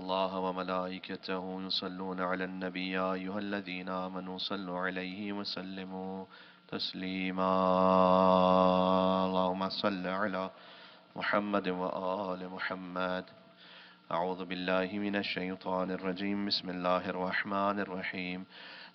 الله وملائكته يصلون على النبي يا أيها الذين آمنوا صلوا عليه وسلموا تسليما اللهم صل على محمد وآل محمد. أعوذ بالله من الشيطان الرجيم. بسم الله الرحمن الرحيم.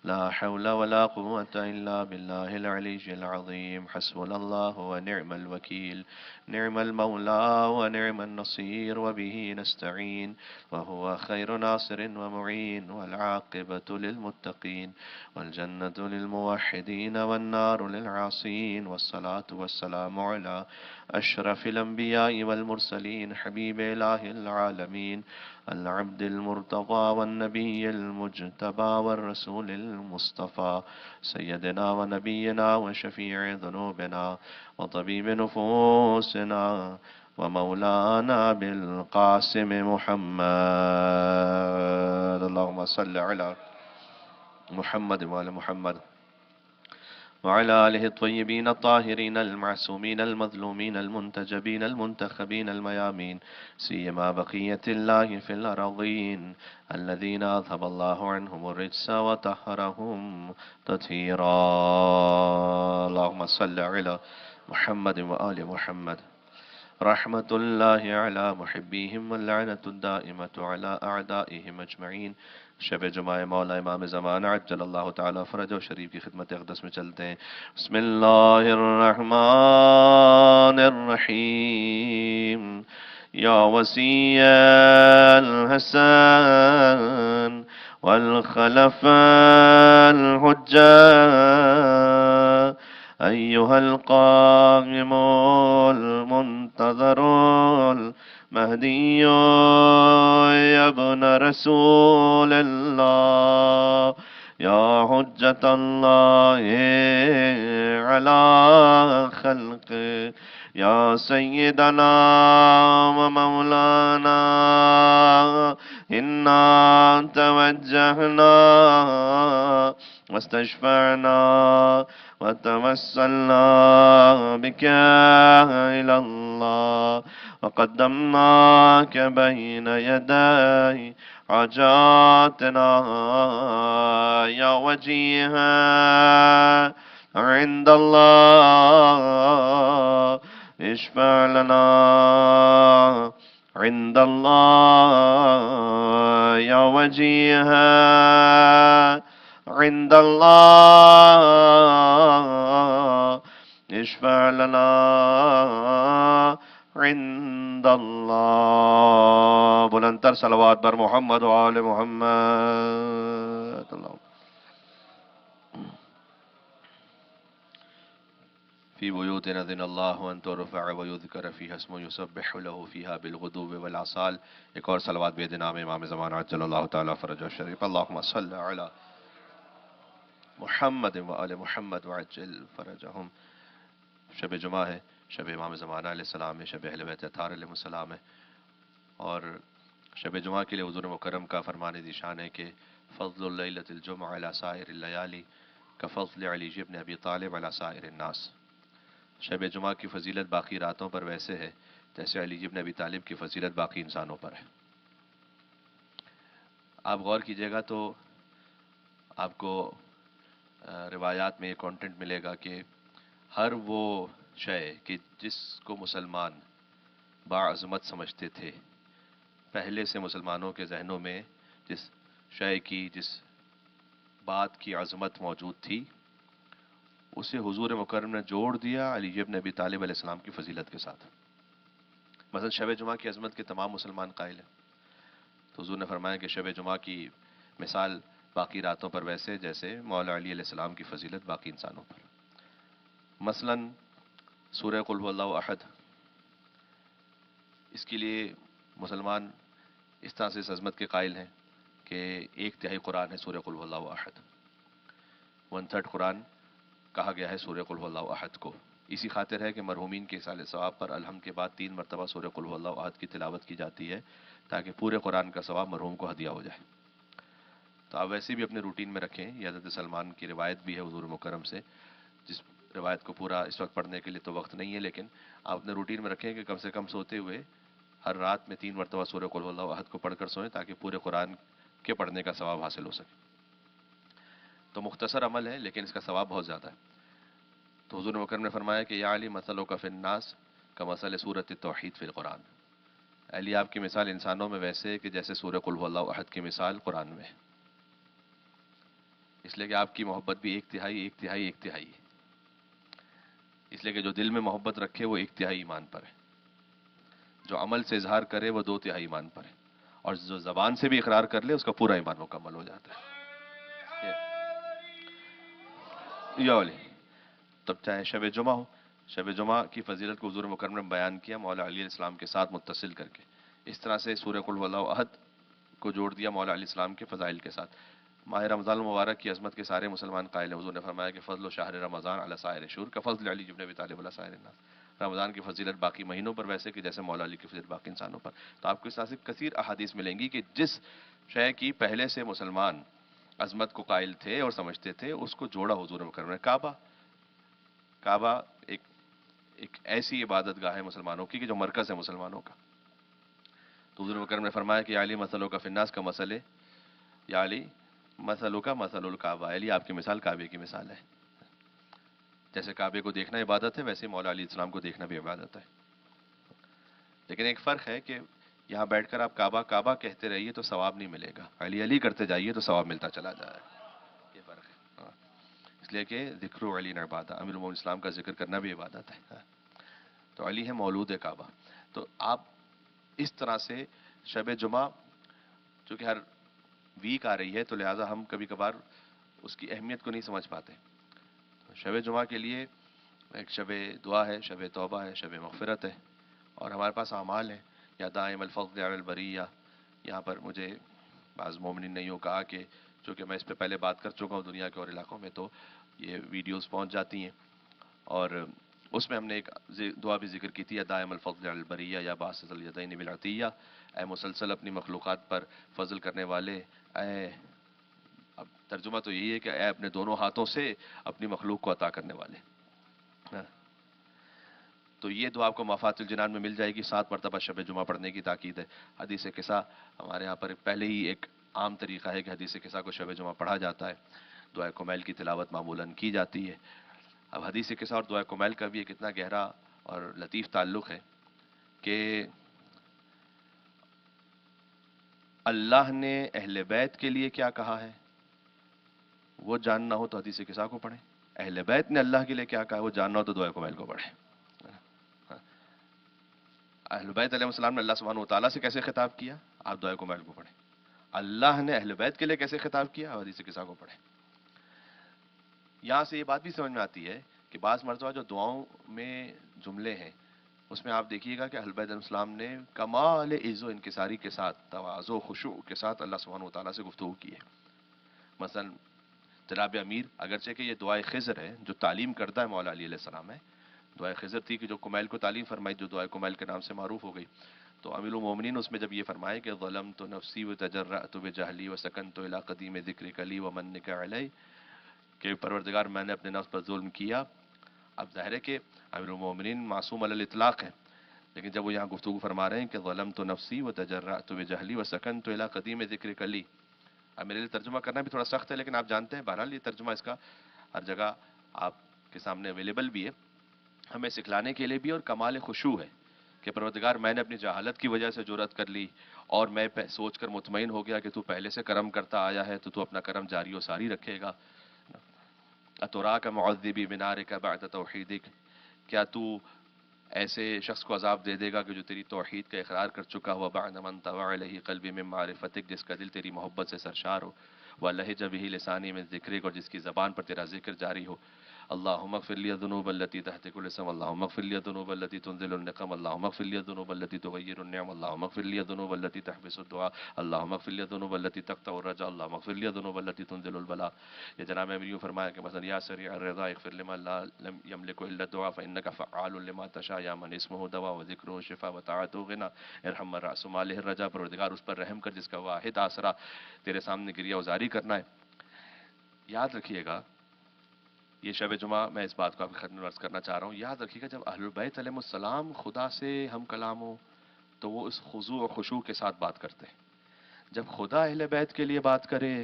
لا حول ولا قوة إلا بالله العلي العظيم. حسبنا الله ونعم الوكيل. نعم المولى ونعم النصير وبه نستعين وهو خير ناصر ومعين والعاقبة للمتقين والجنة للموحدين والنار للعاصين والصلاة والسلام على أشرف الأنبياء والمرسلين حبيب إله العالمين العبد المرتضى والنبي المجتبى والرسول المصطفى سيدنا ونبينا وشفيع ذنوبنا وطبيب نفوسنا ومولانا بالقاسم محمد. اللهم صل على محمد وعلى محمد وعلى آله الطيبين الطاهرين المعصومين المظلومين المنتجبين المنتخبين الميامين سيما بقية الله في الأرضين الذين أذهب الله عنهم الرجس وطهرهم تطهيرا. اللهم صل على محمد وآل محمد. رحمة الله على محبيهم واللعنة الدائمة على أعدائهم أجمعين. شب جمعہ مولا امام زمان عجل اللہ تعالی فرج و شریف کی خدمت اقدس میں چلتے ہیں. بسم اللہ الرحمن الرحیم. یا وسیع الحسن والخلف الحجہ أيها القائم المنتظر المهدي يا ابن رسول الله يا حجة الله على خلقه يا سيدنا ومولانا إنا توجهنا واستشفعنا وتوسلنا بك إلى الله وقدمناك بين يدي حاجاتنا يا وجيها عند الله اشفع لنا عند الله يا وجيها عند الله اشفع لنا عند الله. بلندتر صلوات بر محمد و آل محمد. في بيوت أذن الله أن ترفع ويذكر فيها اسمه يسبح له فيها بالغدو والعصال. ایک اور صلوات بید نام امام زمان عجل اللہ تعالی فرجہ الشریف. اللهم صل على محمد و آل محمد وعجل فرجہم. شب جمعہ ہے، شب امام زمانہ علیہ السلام ہے، شب اہل بیت اطہار علیہ السلام ہے، اور شب جمعہ کے لیے حضور مکرم کا فرمان ذیشان ہے کہ فضل اللیلۃ الجمعہ علی سائر اللیالی کفضل علی بن ابی طالب علی سائر الناس. شب جمعہ کی فضیلت باقی راتوں پر ویسے ہے جیسے علی بن ابی طالب کی فضیلت باقی انسانوں پر ہے. آپ غور کیجئے گا تو آپ کو روایات میں یہ کانٹینٹ ملے گا کہ ہر وہ شے کہ جس کو مسلمان باعظمت سمجھتے تھے، پہلے سے مسلمانوں کے ذہنوں میں جس شے کی، جس بات کی عظمت موجود تھی، اسے حضور مکرم نے جوڑ دیا علی بن ابی طالب علیہ السلام کی فضیلت کے ساتھ. مثلا شب جمعہ کی عظمت کے تمام مسلمان قائل ہیں، تو حضور نے فرمایا کہ شب جمعہ کی مثال باقی راتوں پر ویسے جیسے مولا علی علیہ السلام کی فضیلت باقی انسانوں پر. مثلا سورہ قل هو اللہ احد، اس کے لیے مسلمان اس طرح سے اس عظمت کے قائل ہیں کہ 1/3 قرآن ہے سورہ قل هو اللہ احد. 1/3 قرآن کہا گیا ہے سورہ قل هو اللہ احد کو. اسی خاطر ہے کہ مرحومین کے اصال ثواب پر الحمد کے بعد 3 مرتبہ سورہ قل هو اللہ احد کی تلاوت کی جاتی ہے تاکہ پورے قرآن کا ثواب مرحوم کو ہدیہ ہو جائے. تو آپ ویسے بھی اپنے روٹین میں رکھیں. یہ حضرت سلمان کی روایت بھی ہے حضور مکرم سے، جس روایت کو پورا اس وقت پڑھنے کے لیے تو وقت نہیں ہے، لیکن آپ اپنے روٹین میں رکھیں کہ کم سے کم سوتے ہوئے ہر رات میں 3 مرتبہ سورہ قل ہو اللہ احد کو پڑھ کر سوئیں تاکہ پورے قرآن کے پڑھنے کا ثواب حاصل ہو سکے۔ تو مختصر عمل ہے لیکن اس کا ثواب بہت زیادہ ہے۔ تو حضور مکرم نے فرمایا کہ یا علی مثلو کا فی الناس کمثل سورۃ التوحید فی القرآن، علی آپ کی مثال انسانوں میں ویسے ہے کہ جیسے سورہ قل ہو اللہ احد کی مثال قرآن میں ہے۔ اس لیے کہ آپ کی محبت بھی ایک تہائی ایک تہائی ایک تہائی ہے، اس لیے کہ جو دل میں محبت رکھے وہ ایک تہائی ایمان پر ہے، جو عمل سے اظہار کرے وہ 2 تہائی ایمان پر ہے، اور جو زبان سے بھی اقرار کر لے اس کا پورا ایمان مکمل ہو جاتا ہے۔ یا علی، تب چاہے شب جمعہ ہو، شب جمعہ کی فضیلت کو حضور مکرم نے بیان کیا مولا علیہ السلام کے ساتھ متصل کر کے، اس طرح سے سورہ قل هو اللہ احد کو جوڑ دیا مولا علیہ السلام کے فضائل کے ساتھ۔ ماہ رمضان المبارک کی عظمت کے سارے مسلمان قائل ہیں، حضور نے فرمایا کہ فضل و شہر رمضان علی سائر شہور کا فضل علی ابن ابی طالب علی سائر الناس، رمضان کی فضیلت باقی مہینوں پر ویسے کہ جیسے مولا علی کی فضیلت باقی انسانوں پر۔ تو آپ کو اس طرح سے کثیر احادیث ملیں گی کہ جس شے کی پہلے سے مسلمان عظمت کو قائل تھے اور سمجھتے تھے اس کو جوڑا حضور مکرم نے۔ کعبہ ایک ایسی عبادت گاہ ہے مسلمانوں کی کہ جو مرکز ہے مسلمانوں کا۔ تو حضور مکرم نے فرمایا کہ یا علی مثلو کا فی الناس کا مسئلے، یا علی مثلو کا مثل الکعبہ، علی آپ کی مثال کعبے کی مثال ہے۔ جیسے کعبے کو دیکھنا عبادت ہے ویسے مولا علیہ السلام کو دیکھنا بھی عبادت ہے، لیکن ایک فرق ہے کہ یہاں بیٹھ کر آپ کعبہ کعبہ کہتے رہیے تو ثواب نہیں ملے گا، علی علی کرتے جائیے تو ثواب ملتا چلا جائے گا، یہ فرق ہے۔ ہاں، اس لیے کہ ذکر علی عبادہ، امیر المومنین اسلام کا ذکر کرنا بھی عبادت ہے۔ ہاں، تو علی ہے مولود کعبہ۔ تو آپ اس طرح سے شب جمعہ چونکہ ہر ویک آ رہی ہے تو لہٰذا ہم کبھی کبھار اس کی اہمیت کو نہیں سمجھ پاتے۔ شب جمعہ کے لیے ایک شب دعا ہے، شب توبہ ہے، شب مغفرت ہے، اور ہمارے پاس اعمال ہیں، یا دائم الفضل علی البریہ۔ یہاں پر مجھے بعض مومنین نے یوں کہا کہ چونکہ میں اس پہ پہلے بات کر چکا ہوں دنیا کے اور علاقوں میں تو یہ ویڈیوز پہنچ جاتی ہیں، اور اس میں ہم نے ایک دعا بھی ذکر کی تھی، یا دائم الفضل علی البریہ یا باسط الیدین بالعطیہ، اے مسلسل اپنی مخلوقات پر فضل کرنے والے، اے، اب ترجمہ تو یہی ہے کہ اے اپنے دونوں ہاتھوں سے اپنی مخلوق کو عطا کرنے والے۔ ہاں، تو یہ دعا آپ کو مفات الجنان میں مل جائے گی۔ 7 مرتبہ شب جمعہ پڑھنے کی تاکید ہے۔ حدیث قصہ ہمارے یہاں پر پہلے ہی ایک عام طریقہ ہے کہ حدیث قصہ کو شب جمعہ پڑھا جاتا ہے، دعائے کمیل کی تلاوت معمولاً کی جاتی ہے۔ اب حدیث قصہ اور دعائے کمیل کا بھی ایک اتنا گہرا اور لطیف تعلق ہے کہ اللہ نے اہل بیت کے لیے کیا کہا ہے وہ جاننا ہو تو حدیث قصہ کو پڑھیں، اہل بیت نے اللہ کے لیے کیا کہا ہے وہ جاننا ہو تو دعائے کمیل کو پڑھیں۔ اہل بیت علیہ السلام نے اللہ سبحانہ و تعالیٰ سے کیسے خطاب کیا، آپ دعائے کمیل کو پڑھیں۔ اللہ نے اہل بیت کے لیے کیسے خطاب کیا، حدیث قصہ کو پڑھیں۔ یہاں سے یہ بات بھی سمجھ میں آتی ہے کہ بعض مرتبہ جو دعاؤں میں جملے ہیں اس میں آپ دیکھیے گا کہ اہل بیت علیہ السلام نے کمال عز و انکساری کے ساتھ، تواضع و خشوع کے ساتھ اللہ سبحانہ و تعالیٰ سے گفتگو کی ہے۔ مثلا جناب امیر، اگرچہ کہ یہ دعائے خضر ہے جو تعلیم کردہ ہے مولا علی علیہ السلام ہے، دعائے خضر تھی کہ جو کمیل کو تعلیم فرمائی، جو دعائے کمیل کے نام سے معروف ہو گئی، تو امیر المومنین اس میں جب یہ فرمائے کہ ظلمت نفسی وتجرأت بجہلی وسکنت الی قدیم ذکرک لی ومنک علی، کہ پروردگار میں نے اپنے نفس پر ظلم کیا۔ اب ظاہر ہے کہ امیر المومنین معصوم علی الاطلاق ہے، لیکن جب وہ یہاں گفتگو فرما رہے ہیں کہ ظلمت نفسی وتجرأت بجہلی وسکنت الی قدیم ذکرک لی، اب میرے لیے ترجمہ کرنا بھی تھوڑا سخت ہے لیکن آپ جانتے ہیں بہرحال یہ ترجمہ اس کا ہر جگہ آپ کے سامنے اویلیبل بھی ہے، ہمیں سکھلانے کے لیے بھی، اور کمال خشوع ہے کہ پروردگار میں نے اپنی جہالت کی وجہ سے جرأت کر لی اور میں سوچ کر مطمئن ہو گیا کہ تو پہلے سے کرم کرتا آیا ہے تو اپنا کرم جاری و ساری رکھے گا۔ اتراک معذبی بنارک بعد توحیدک، کیا تو ایسے شخص کو عذاب دے دے گا کہ جو تیری توحید کا اقرار کر چکا ہوا، بعد من طوع علیہ قلبی من معرفتک، جس کا دل تیری محبت سے سرشار ہو، ولہج بہ لسانی من ذکرک، اور جس کی زبان پر تیرا ذکر جاری ہو۔ اللہم اغفر لی الذنوب التي تحت كل اسم، اللہم اغفر لی الذنوب التي تنزل النقم، اللہم اغفر لی الذنوب التي تغیر النعم، اللہم اغفر لی الذنوب التي تحبس الدعاء، اللہم اغفر لی الذنوب التي تقطع الرجاء، اللہم اغفر لی الذنوب التي تنزل البلاء۔ یہ جناب امیر یوں فرمایا کہ مثلا یا سریع الرضا اغفر لمن لا لم يملك الا الدعاء فانك فعال لما تشاء، یا من اسمه دواء وذکره شفاء وطاعته غنى، ارحم من رأس ماله الرجاء، پروردگار اس پر رحم کر جس کا واحد آسرا تیرے سامنے گریہ وزاری کرنا ہے۔ یاد رکھیے گا، یہ شب جمعہ میں اس بات کو آپ کی خدمت میں عرض کرنا چاہ رہا ہوں، یاد رکھیے گا جب اہل بیت علیہ السلام خدا سے ہم کلام ہوں تو وہ اس خضوع و خشوع کے ساتھ بات کرتے ہیں. جب خدا اہل بیت کے لیے بات کرے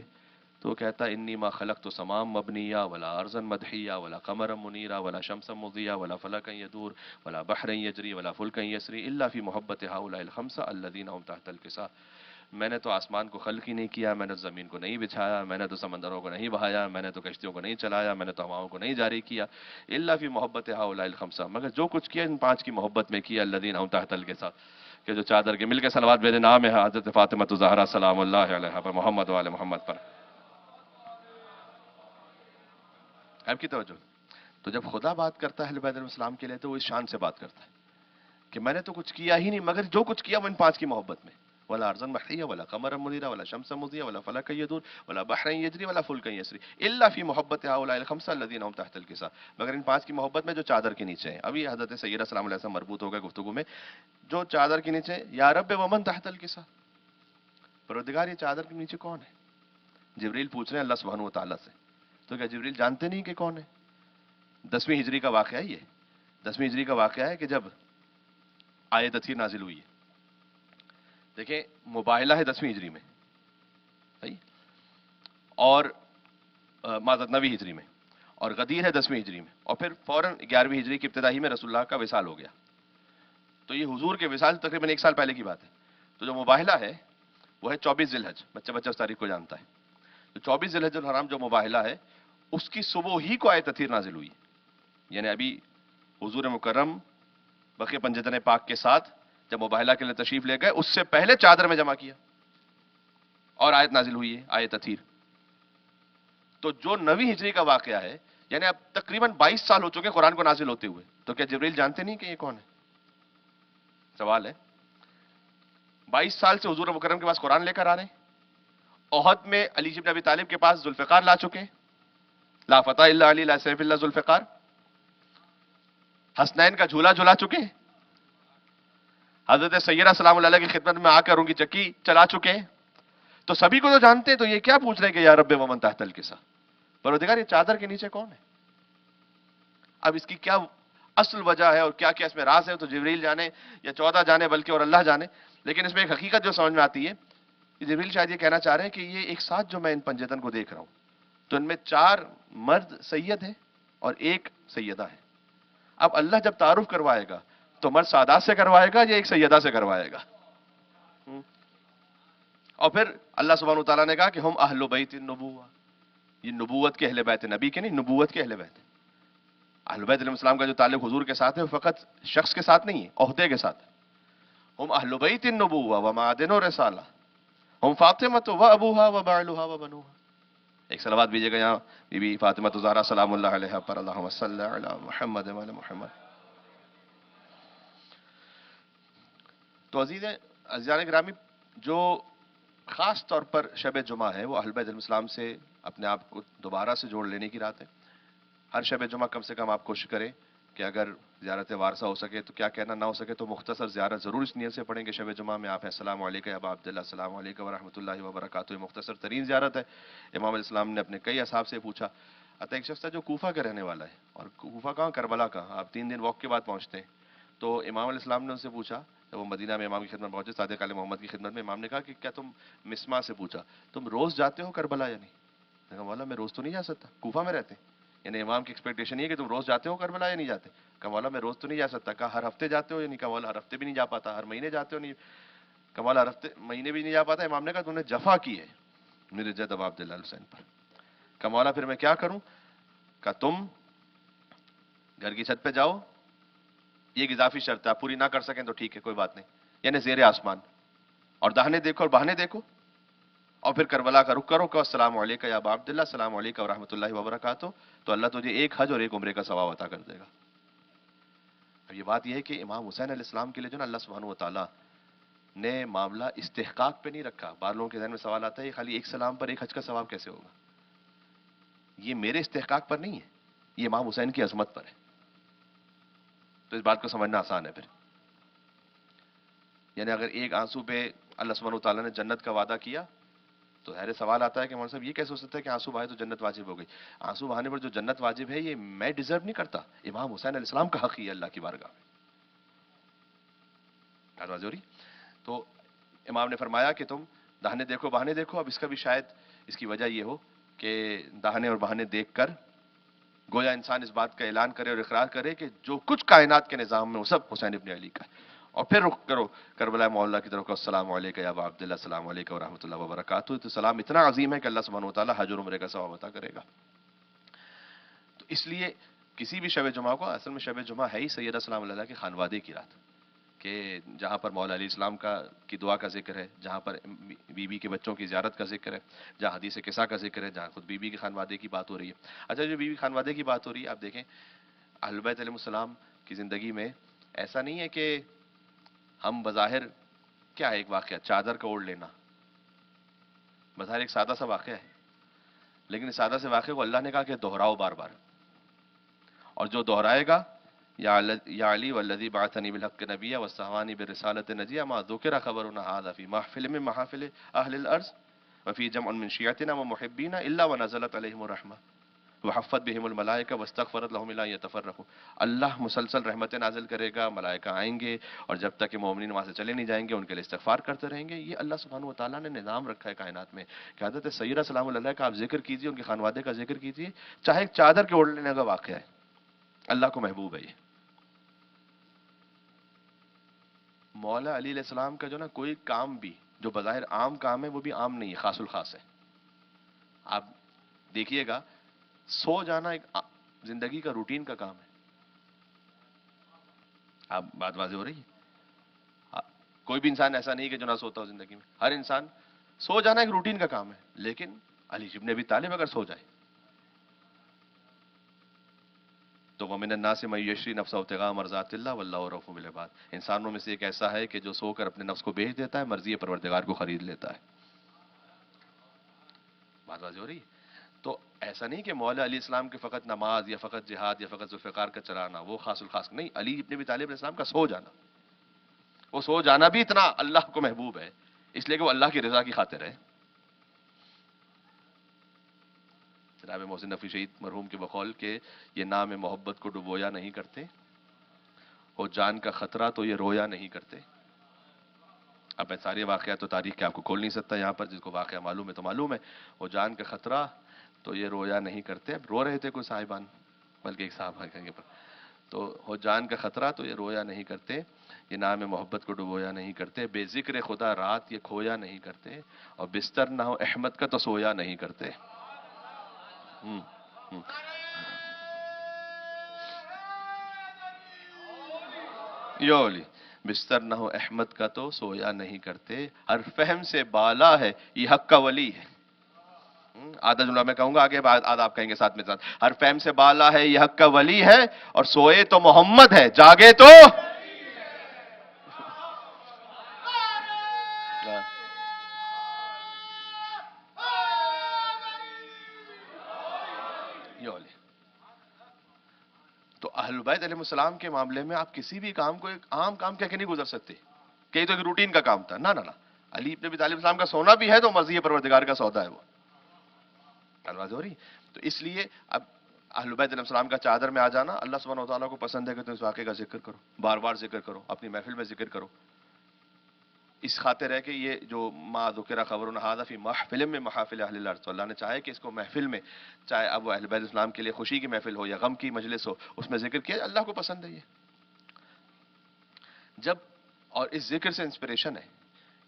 تو کہتا انی ما خلقت سمام مبنیہ ولا ارضا مدحیہ ولا قمرا منیرا ولا شمسا مضیہ ولا فلکا یدور ولا بحرا یجری ولا فلکا یسری الا فی محبت ہؤلاء الخمسہ الذین هم تحت الکساء. میں نے تو آسمان کو خلق ہی نہیں کیا، میں نے تو زمین کو نہیں بچھایا، میں نے تو سمندروں کو نہیں بہایا، میں نے تو کشتیوں کو نہیں چلایا، میں نے تو ہواؤں کو نہیں جاری کیا، الا فی محبت ہؤلاء الخمسہ، مگر جو کچھ کیا ان پانچ کی محبت میں کیا، الذین هم تحت الکساء، کہ جو چادر کے مل کے صلوات بھیجے. نام ہے حضرت فاطمہ الزہرا سلام اللہ علیہا پر، محمد وآل محمد پر. آپ کی توجہ. تو جب خدا بات کرتا ہے اہل بیت علیہ السلام کے لیے تو وہ اس شان سے بات کرتا ہے کہ میں نے تو کچھ کیا ہی نہیں، مگر جو کچھ کیا وہ ان پانچ کی محبت میں. ولا ارضا محیہ ولا قمرا منیرا ولا شمسا مضیہ ولا فلکا یدور ولا بحرا یجری ولا فلکا یسری الا فی محبت ہؤلاء الخمسہ الذین هم تحت الکساء، مگر ان پانچ کی محبت میں جو چادر کے نیچے ہیں. ابھی حضرت سیدہ سلام علیہ وسلم مربوط ہوگا گفتگو میں، جو چادر کے نیچے یا رب ومن تحت الکساء، پروردگار یہ چادر کے نیچے کون ہے؟ جبریل پوچھ رہے ہیں اللہ سبحانہ و تعالیٰ سے. تو کیا جبریل جانتے نہیں کہ کون ہے؟ 10ویں ہجری کا واقعہ ہے یہ. 10ویں ہجری کا واقعہ ہے کہ جب آیت تطہیر نازل ہوئی ہے. دیکھیں مباہلہ ہے 10ویں ہجری میں، صحیح، اور معذرت 9ویں ہجری میں، اور غدیر ہے 10ویں ہجری میں، اور پھر فوراً 11ویں ہجری کی ابتدائی میں رسول اللہ کا وصال ہو گیا. تو یہ حضور کے وصال تقریباً 1 سال پہلے کی بات ہے. تو جو مباہلہ ہے وہ ہے 24 ذی الحج، بچہ اس تاریخ کو جانتا ہے. تو 24 ذی الحج الحرام جو مباہلہ ہے اس کی صبح ہی کو آیت تطہیر نازل ہوئی. یعنی ابھی حضور مکرم بقیہ پنجتن پاک کے ساتھ جب مباہلہ کے لیے تشریف لے گئے اس سے پہلے چادر میں جمع کیا اور آیت نازل ہوئی ہے آیت تطہیر. تو جو 9ویں ہجری کا واقعہ ہے، یعنی اب تقریباً 22 سال ہو چکے قرآن کو نازل ہوتے ہوئے، تو کیا جبریل جانتے نہیں کہ یہ کون ہے؟ سوال ہے. 22 سال سے حضور مکرم کے پاس قرآن لے کر آ رہے ہیں. احد میں علی بن ابی طالب کے پاس ذوالفقار لا چکے، لا فتح الا علی لا سیف الا ذوالفقار. حسنین کا جھولا جھلا چکے، حضرت سیدہ سلام اللہ علیہ کی خدمت میں آ کر ان کی چکی چلا چکے. تو سبھی کو تو جانتے ہیں، تو یہ کیا پوچھ رہے ہیں کہ یا رب ومن تحت الکساء، پروردگار یہ چادر کے نیچے کون ہے؟ اب اس کی کیا اصل وجہ ہے اور کیا کیا اس میں راز ہے تو جبریل جانے یا 14 جانے بلکہ اور اللہ جانے. لیکن اس میں ایک حقیقت جو سمجھ میں آتی ہے کہ جبریل شاید یہ کہنا چاہ رہے ہیں کہ یہ ایک ساتھ جو میں ان پنجتن کو دیکھ رہا ہوں تو ان میں 4 مرد سید ہیں اور 1 سیدہ ہے. اب اللہ جب تعارف کروائے گا تو مرد سادات سے کروائے گا یا ایک سیدہ سے کروائے گا؟ اور پھر اللہ سبحانہ وتعالیٰ نے کہا کہ ہم اہل بیت النبوہ، یہ نبوت کے اہل بیت، نبی کے نہیں، نبوت کے اہل بیت. اہل بیت علیہ السلام کا جو تعلق حضور کے ساتھ ہے وہ فقط شخص کے ساتھ نہیں ہے، عہدے کے ساتھ. ہم اہل بیت النبوہ و معادن الرسالہ، ہم فاطمہ و ابوہا و بعلہا و بنوہا. ایک صلوات بھیجیے گا یہاں بی بی فاطمہ الزہرا سلام اللہ علیہا پر، اللہم صلی علی محمد و علی محمد. تو عزیزان گرامی، جو خاص طور پر شب جمعہ ہے وہ اہل بیت علیہ السلام سے اپنے آپ کو دوبارہ سے جوڑ لینے کی رات ہے. ہر شب جمعہ کم سے کم آپ کوشش کریں کہ اگر زیارت وارثہ ہو سکے تو کیا کہنا، نہ ہو سکے تو مختصر زیارت ضرور اس نیت سے پڑھیں کہ شب جمعہ میں آپ ہیں السلام علیکم ابا عبداللہ، السلام علیکم ورحمۃ اللہ وبرکاتہ. یہ مختصر ترین زیارت ہے. امام علیہ السلام نے اپنے کئی اصحاب سے پوچھا. ایک شخص تھا جو کوفہ کا رہنے والا ہے، اور کوفہ کہاں، کربلا کا. آپ 3 دن واک کے بعد پہنچتے ہیں. تو امام علیہ السلام نے ان سے پوچھا جب وہ مدینہ میں امام کی خدمت پہنچے، صادق علیہ محمد کی خدمت میں، امام نے کہا کہ کیا تم مسما سے پوچھا تم روز جاتے ہو کربلا یا نہیں؟ میں کہا مولا میں روز تو نہیں جا سکتا، کوفہ میں رہتے ہیں. یعنی امام کی ایکسپیکٹیشن یہ ہے کہ تم روز جاتے ہو کربلا یا نہیں جاتے؟ کہا مولا میں روز تو نہیں جا سکتا. کہا ہر ہفتے جاتے ہو یا نہیں؟ کہا مولا ہر ہفتے بھی نہیں جا پاتا. ہر مہینے جاتے ہو نہیں؟ کہا مولا ہر ہفتے مہینے بھی نہیں جا پاتا. امام نے کہا تم نے جفا کی ہے میرے جد ابا عبداللہ حسین پر. کہا مولا پھر میں کیا کروں؟ کہا تم گھر کی چھت پہ جاؤ، یہ ایک اضافی شرط ہے، آپ پوری نہ کر سکیں تو ٹھیک ہے کوئی بات نہیں، یعنی زیر آسمان، اور داہنے دیکھو اور بہانے دیکھو، اور پھر کربلا کا رخ کرو کہ السلام علیکم یا ابا عبداللہ، السلام علیکم ورحمۃ اللہ وبرکاتہ. تو اللہ تجھے 1 حج اور 1 عمرے کا ثواب عطا کر دے گا. اب یہ بات یہ ہے کہ امام حسین علیہ السلام کے لیے جو نا اللہ سبحانہ و تعالیٰ نے معاملہ استحقاق پہ نہیں رکھا. بعض لوگوں کے ذہن میں سوال آتا ہے یہ خالی 1 سلام پر 1 حج کا ثواب کیسے ہوگا؟ یہ میرے استحقاق پر نہیں ہے، یہ امام حسین کی عظمت پر ہے. تو اس بات کو سمجھنا آسان ہے پھر. یعنی اگر 1 آنسو پہ اللہ سبحانہ و تعالیٰ نے جنت کا وعدہ کیا تو ظاہر سوال آتا ہے کہ مولانا صاحب یہ کیسے ہو سکتا ہے کہ آنسو بہائے تو جنت واجب ہو گئی؟ آنسو بہانے پر جو جنت واجب ہے یہ میں ڈیزرو نہیں کرتا، امام حسین علیہ السلام کا حق ہی ہے اللہ کی بارگاہ میں. تو امام نے فرمایا کہ تم داہنے دیکھو بہانے دیکھو. اب اس کا بھی شاید اس کی وجہ یہ ہو کہ داہنے اور بہانے دیکھ کر گویا انسان اس بات کا اعلان کرے اور اقرار کرے کہ جو کچھ کائنات کے نظام میں وہ سب حسین ابن علی کا ہے. اور پھر رخ کرو کربلا معلّہ کی طرف. السلام علیکم یا ابا عبداللہ، السلام علیکم ورحمۃ اللہ وبرکاتہ. تو سلام اتنا عظیم ہے کہ اللہ سبحانہ و تعالیٰ حج اور عمرے کا ثواب عطا کرے گا. تو اس لیے کسی بھی شب جمعہ کو، اصل میں شب جمعہ ہے ہی سیدہ سلام اللہ کی خانوادے کی رات، کہ جہاں پر مولا علیہ السلام کی دعا کا ذکر ہے، جہاں پر بی بی کے بچوں کی زیارت کا ذکر ہے، جہاں حدیث قصہ کا ذکر ہے، جہاں خود بی بی کے خانوادے کی بات ہو رہی ہے. اچھا، جو بی بی خانوادے کی بات ہو رہی ہے، آپ دیکھیں اہل بیت علیہ السلام کی زندگی میں ایسا نہیں ہے کہ ہم بظاہر کیا ہے ایک واقعہ چادر کا اوڑھ لینا، بظاہر ایک سادہ سا واقعہ ہے، لیکن اس سادہ سے واقعے کو اللہ نے کہا کہ دہراؤ بار بار، اور جو دہرائے گا یا علی والذی بعثنی بالحق نبیا واستعانی بالرسالۃ نجیہ ما ذکر خبرنا هذا فی محفل من محافل اہل الارض وفی جمع من شیعتنا ومحبینا الا ونزلت علیہم الرحمہ وحفت بہم الملائکہ واستغفرت لهم الا ان يتفرقوا. اللہ مسلسل رحمتیں نازل کرے گا، ملائکہ آئیں گے، اور جب تک کہ مومنین وہاں سے چلے نہیں جائیں گے ان کے لیے استغفار کرتے رہیں گے. یہ اللہ سبحانہ و تعالیٰ نے نظام رکھا ہے کائنات میں کہ حضرت سیدہ سلام اللہ کا آپ ذکر کیجئے، ان کے خانوادے کا ذکر کیجئے، چاہے ایک چادر کے اوڑھ لینے کا واقعہ ہے، اللہ کو محبوب ہے. یہ مولا علی علیہ السلام کا جو نا کوئی کام بھی جو بظاہر عام کام ہے وہ بھی عام نہیں ہے، خاص الخاص ہے. آپ دیکھیے گا سو جانا ایک زندگی کا روٹین کا کام ہے. آپ بات واضح ہو رہی ہے؟ کوئی بھی انسان ایسا نہیں کہ جو نہ سوتا ہو زندگی میں، ہر انسان سو جانا ایک روٹین کا کام ہے. لیکن علی ابن ابی طالب اگر سو جائے تو وَمِنَ النَّاسِ مَن يَشْرِي نَفْسَهُ ابْتِغَاءَ مَرْضَاتِ اللَّهِ وَاللَّهُ رَءُوفٌ بِالْعِبَادِ. انسانوں میں سے ایک ایسا ہے کہ جو سو کر اپنے نفس کو بیچ دیتا ہے، مرضی پروردگار کو خرید لیتا ہے. بات واضح ہو رہی ہے؟ تو ایسا نہیں کہ مولا علی السلام کی فقط نماز یا فقط جہاد یا فقط ذوالفقار کا چلانا وہ خاص الخاص نہیں. علی ابن ابی طالب علیہ السلام کا سو جانا، وہ سو جانا بھی اتنا اللہ کو محبوب ہے اس لیے کہ وہ اللہ کی رضا کی خاطر ہے. جناب محسن نفی شہید مرحوم کے بقول کہ یہ نام محبت کو ڈبویا نہیں کرتے، ہو جان کا خطرہ تو یہ رویا نہیں کرتے. اب میں سارے واقعات تو تاریخ کے آپ کو کھول نہیں سکتا یہاں پر، جس کو واقعہ معلوم ہے تو معلوم ہے. وہ جان کا خطرہ تو یہ رویا نہیں کرتے. اب رو رہے تھے کوئی صاحبان، بلکہ ایک صاحب کے پر، تو ہو جان کا خطرہ تو یہ رویا نہیں کرتے، یہ نام محبت کو ڈبویا نہیں کرتے. بے ذکر خدا رات یہ کھویا نہیں کرتے، اور بستر نہ ہو احمد کا تو سویا نہیں کرتے. ہم ہم یولی بستر نہ ہو احمد کا تو سویا نہیں کرتے، ہر فہم سے بالا ہے یہ حق کا ولی ہے. آدھا جملہ میں کہوں گا، آگے آدھا آپ کہیں گے ساتھ میں ساتھ. ہر فہم سے بالا ہے یہ حق کا ولی ہے، اور سوئے تو محمد ہے جاگے تو یولی. تو اہل بیت علیہ السلام کے معاملے میں آپ کسی بھی کام کو ایک عام کام کہہ کے نہیں گزر سکتے کہ یہ تو ایک روٹین کا کام تھا. نہ نہ نہ، علی ابن ابی طالب السلام کا سونا بھی ہے تو مرضی پروردگار کا سودا ہے. وہ الواز ہو رہی. تو اس لیے اب اہل بیت علیہ السلام کا چادر میں آ جانا اللہ سبحانہ و تعالیٰ کو پسند ہے کہ تم اس واقعے کا ذکر کرو، بار بار ذکر کرو، اپنی محفل میں ذکر کرو. اس خاطر ہے کہ یہ جو ما ذکر خبرنا ھذا فی محفل من محافل اہل الارض، تو اللہ نے چاہے کہ اس کو محفل میں، چاہے اب وہ اہل بیت اسلام کے لیے خوشی کی محفل ہو یا غم کی مجلس ہو، اس میں ذکر کیا. اللہ کو پسند ہے یہ. جب اور اس ذکر سے انسپریشن ہے،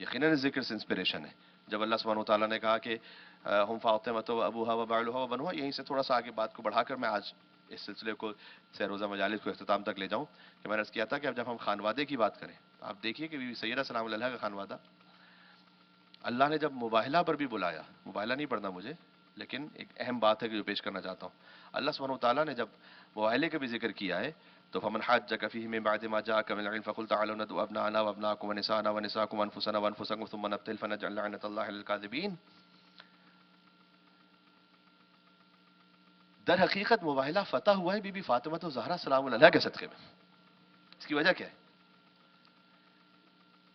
یقیناً اس ذکر سے انسپریشن ہے. جب اللہ سبحانہ و تعالیٰ نے کہا کہ ہم فاطمۃ و ابوہا و بعلھا و بنوہا، یہیں سے تھوڑا سا آگے بات کو بڑھا کر میں آج اس سلسلے کو سیروزہ مجالس کو اختتام تک لے جاؤں کہ میں نے عرض کیا تھا کہ اب جب ہم خانوادے کی بات کریں تو آپ دیکھیے کہ بی بی سیدہ سلام اللہ کا خانوادہ، اللہ نے جب مباہلہ پر بھی بلایا، مباہلہ نہیں پڑھنا مجھے لیکن ایک اہم بات ہے کہ جو پیش کرنا چاہتا ہوں. اللہ سبحانہ و تعالیٰ نے جب مباہلے کا بھی ذکر کیا ہے تو فمن حاجک فیہ من بعد ما جاءک من العلم فقل تعالوا ندعو ابناءنا وابناءکم ونساءنا ونساءکم وانفسنا وانفسکم ثم نبتهل فنجعل لعنة اللہ علی الکاذبین. در حقیقت مباہلہ فتح ہوا ہے بی بی فاطمہ زہرا سلام اللہ کے صدقے میں. اس کی وجہ کیا ہے؟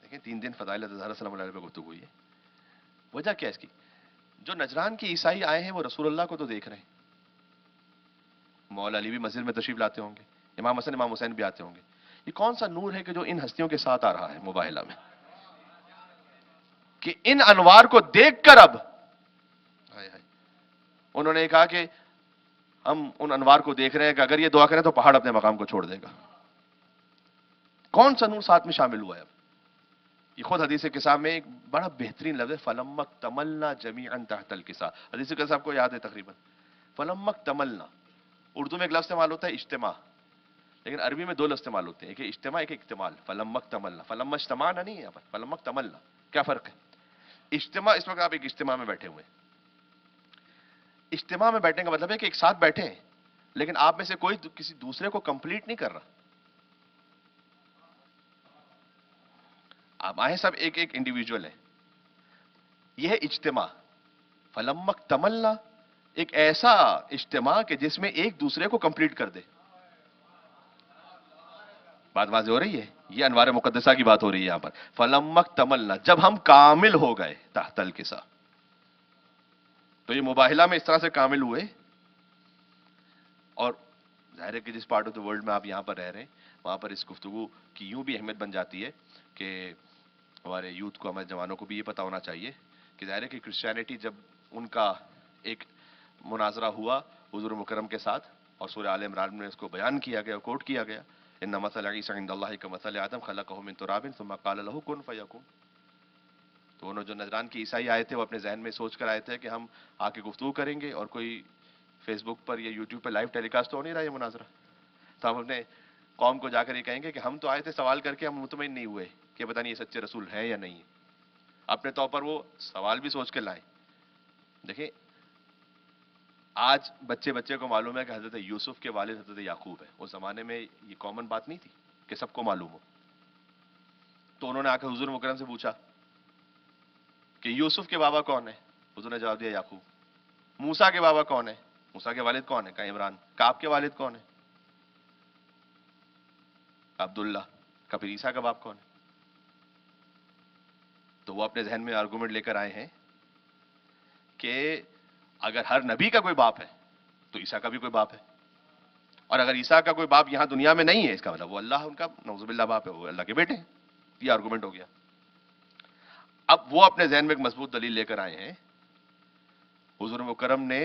دیکھیں 3 دن فضائل زہرا سلام اللہ علیہ پہ گفتگو ہوئی ہے. وجہ کیا ہے اس کی؟ جو نجران کے عیسائی آئے ہیں وہ رسول اللہ کو تو دیکھ رہے ہیں، مولا علی بھی مسجد میں تشریف لاتے ہوں گے، امام حسن امام حسین بھی آتے ہوں گے. یہ کون سا نور ہے کہ جو ان ہستیوں کے ساتھ آ رہا ہے مباہلہ میں؟ کہ ان انوار کو دیکھ کر اب انہوں نے کہا کہ ہم ان انوار کو دیکھ رہے ہیں کہ اگر یہ دعا کریں تو پہاڑ اپنے مقام کو چھوڑ دے گا. کون سا نور ساتھ میں شامل ہوا ہے اب؟ یہ خود حدیث کسا میں ایک بڑا بہترین لفظ ہے، فلمک تملنا جمیعا تحت الکسا. حدیث کسا آپ کو یاد ہے تقریباً. فلمک تملنا، اردو میں ایک لفظ استعمال ہوتا ہے اجتماع، لیکن عربی میں دو لفظ استعمال ہوتے ہیں، ایک اجتماع ایک اکتمال. فلمک تملنا، فلما اجتماعنا نہیں ہے یہاں پر، فلمک تملنا. کیا فرق ہے؟ اجتماع، اس وقت آپ ایک اجتماع میں بیٹھے ہوئے ہیں. اجتماع میں بیٹھنے کا مطلب ہے کہ ایک ساتھ بیٹھے ہیں لیکن آپ میں سے کوئی کسی دوسرے کو کمپلیٹ نہیں کر رہا. آپ آئے سب ایک ایک انڈیویجول ہے. یہ ہے اجتماع. فلمک تملنا ایک ایسا اجتماع کہ جس میں ایک دوسرے کو کمپلیٹ کر دے. بات واضح ہو رہی ہے؟ یہ انوار مقدسہ کی بات ہو رہی ہے یہاں پر. فلمک تملنا، جب ہم کامل ہو گئے تحت الکسا. تو یہ مباہلہ میں اس طرح سے کامل ہوئے. اور ظاہر ہے کہ جس پارٹ آف دا ورلڈ میں آپ یہاں پر رہ رہے ہیں وہاں پر اس گفتگو کی یوں بھی اہمیت بن جاتی ہے کہ ہمارے یوتھ کو، ہمارے جوانوں کو بھی یہ پتا ہونا چاہیے کہ ظاہر ہے کہ کرسچینٹی جب ان کا ایک مناظرہ ہوا حضور مکرم کے ساتھ اور سورہ آل عمران میں اس کو بیان کیا گیا، کوٹ کیا گیا، ان مثل عیسی عند اللہ کمثل آدم خلقہ من تراب ثم قال له کن فیکون. تو انہوں جو نجران کے عیسائی آئے تھے وہ اپنے ذہن میں سوچ کر آئے تھے کہ ہم آ کے گفتگو کریں گے اور کوئی فیس بک پر یا یوٹیوب پہ لائیو ٹیلی کاسٹ تو ہو نہیں رہا یہ مناظرہ، تو ہم اپنے قوم کو جا کر یہ کہیں گے کہ ہم تو آئے تھے سوال کر کے، ہم مطمئن نہیں ہوئے کہ پتہ نہیں یہ سچے رسول ہیں یا نہیں. اپنے طور پر وہ سوال بھی سوچ کے لائیں. دیکھیں آج بچے بچے کو معلوم ہے کہ حضرت یوسف کے والد حضرت یعقوب ہے. اس زمانے میں یہ کامن بات نہیں تھی کہ سب کو معلوم ہو. تو انہوں نے آ کر حضور مکرم سے پوچھا کہ یوسف کے بابا کون ہے؟ حضور نے جواب دیا یعقوب. موسیٰ کے بابا کون ہے؟ موسیٰ کے والد کون ہے؟ کہا عمران. کعب کے والد کون ہے؟ عبداللہ. کا پھر عیسیٰ کا باپ کون ہے؟ تو وہ اپنے ذہن میں آرگومنٹ لے کر آئے ہیں کہ اگر ہر نبی کا کوئی باپ ہے تو عیسیٰ کا بھی کوئی باپ ہے، اور اگر عیسیٰ کا کوئی باپ یہاں دنیا میں نہیں ہے اس کا مطلب وہ اللہ ان کا نعوذ باللہ باپ ہے، وہ اللہ کے بیٹے ہیں. یہ آرگومنٹ ہو گیا. اب وہ اپنے ذہن میں ایک مضبوط دلیل لے کر آئے ہیں. حضور مکرم نے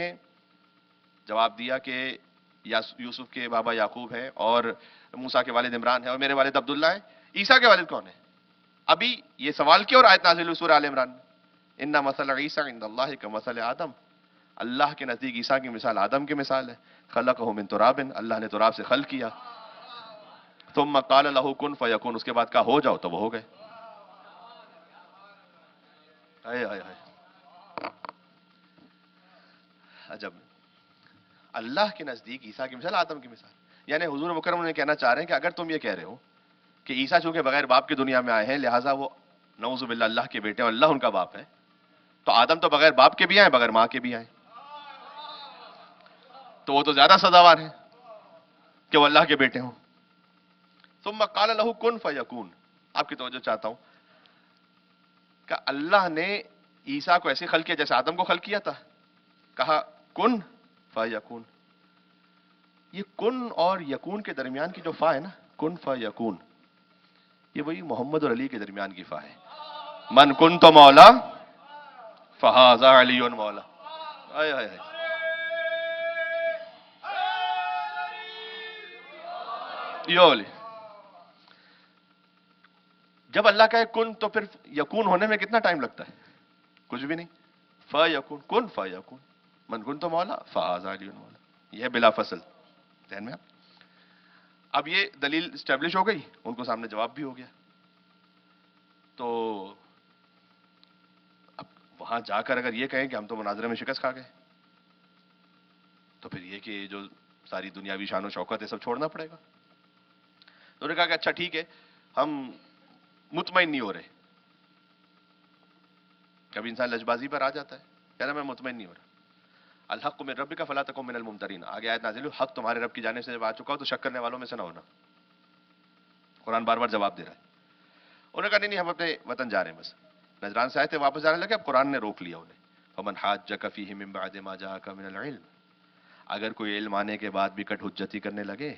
جواب دیا کہ یوسف کے بابا یعقوب ہیں اور موسیٰ کے والد عمران ہیں اور میرے والد عبداللہ ہیں. عیسیٰ کے والد کون ہیں؟ ابھی یہ سوال کیا اور آیت نازل ہوئی سورہ آل عمران میں. ان مثل عیسی عند اللہ کمثل آدم، اللہ کے نزدیک عیسیٰ کی مثال آدم کی مثال ہے. خلقہ من تراب، اللہ نے تراب سے خلق کیا. ثم قال له کن فیکون، اس کے بعد کہا ہو جاؤ تو وہ ہو گئے. ہائے ہائے ہائے عجب. اللہ کے نزدیک عیسیٰ کی مثال آدم کی مثال. یعنی حضور مکرم نے کہنا چاہ رہے ہیں کہ اگر تم یہ کہہ رہے ہو کہ عیسیٰ چونکہ بغیر باپ کی دنیا میں آئے ہیں لہٰذا وہ نعوذ باللہ اللہ کے بیٹے اور اللہ ان کا باپ ہے، تو آدم تو بغیر باپ کے بھی آئے بغیر ماں کے بھی آئے، تو وہ تو زیادہ سزاوار ہیں کہ وہ اللہ کے بیٹے ہوں. ثم قال له کن فیکون. آپ کی توجہ چاہتا ہوں کہ اللہ نے عیسیٰ کو ایسے خلق کیا جیسے آدم کو خلق کیا تھا. کہا کن فیکون. یہ کن اور یکون کے درمیان کی جو فا ہے نا، کن فیکون، یہ وہی محمد اور علی کے درمیان کی فا ہے. من کن تو مولا فہذا علی مولا. آئے آئے آئے. یہ جب اللہ کہے کن تو پھر یکون ہونے میں کتنا ٹائم لگتا ہے؟ کچھ بھی نہیں. فیکون، کن فیکون. من کن تو مولا فہذا علی مولا. یہ ہے بلا فصل. ذہن میں اب یہ دلیل اسٹیبلش ہو گئی، ان کو سامنے جواب بھی ہو گیا. تو اب وہاں جا کر اگر یہ کہیں کہ ہم تو مناظرے میں شکست کھا گئے تو پھر یہ کہ جو ساری دنیاوی شان و شوکت ہے سب چھوڑنا پڑے گا. تو انہوں نے کہا کہ اچھا ٹھیک ہے، ہم مطمئن نہیں ہو رہے. کبھی انسان لجبازی پر آ جاتا ہے، کہہ رہا میں مطمئن نہیں ہو رہا. الحق من ربک فلا تکن من الممترین. آگے آیت نازل ہوئی، حق تمہارے رب کی جانب سے جب آ چکا ہو تو شک کرنے والوں میں سے نہ ہونا. قرآن بار بار جواب دے رہا ہے. انہوں نے کہا نہیں ہم اپنے وطن جا رہے ہیں، بس نجران سے آئے تھے واپس جانے لگے. اب قرآن نے روک لیا انہیں. فمن حاجک فیہ من بعد ما جاءک من العلم، اگر کوئی علم آنے کے بعد بھی کٹ حجتی کرنے لگے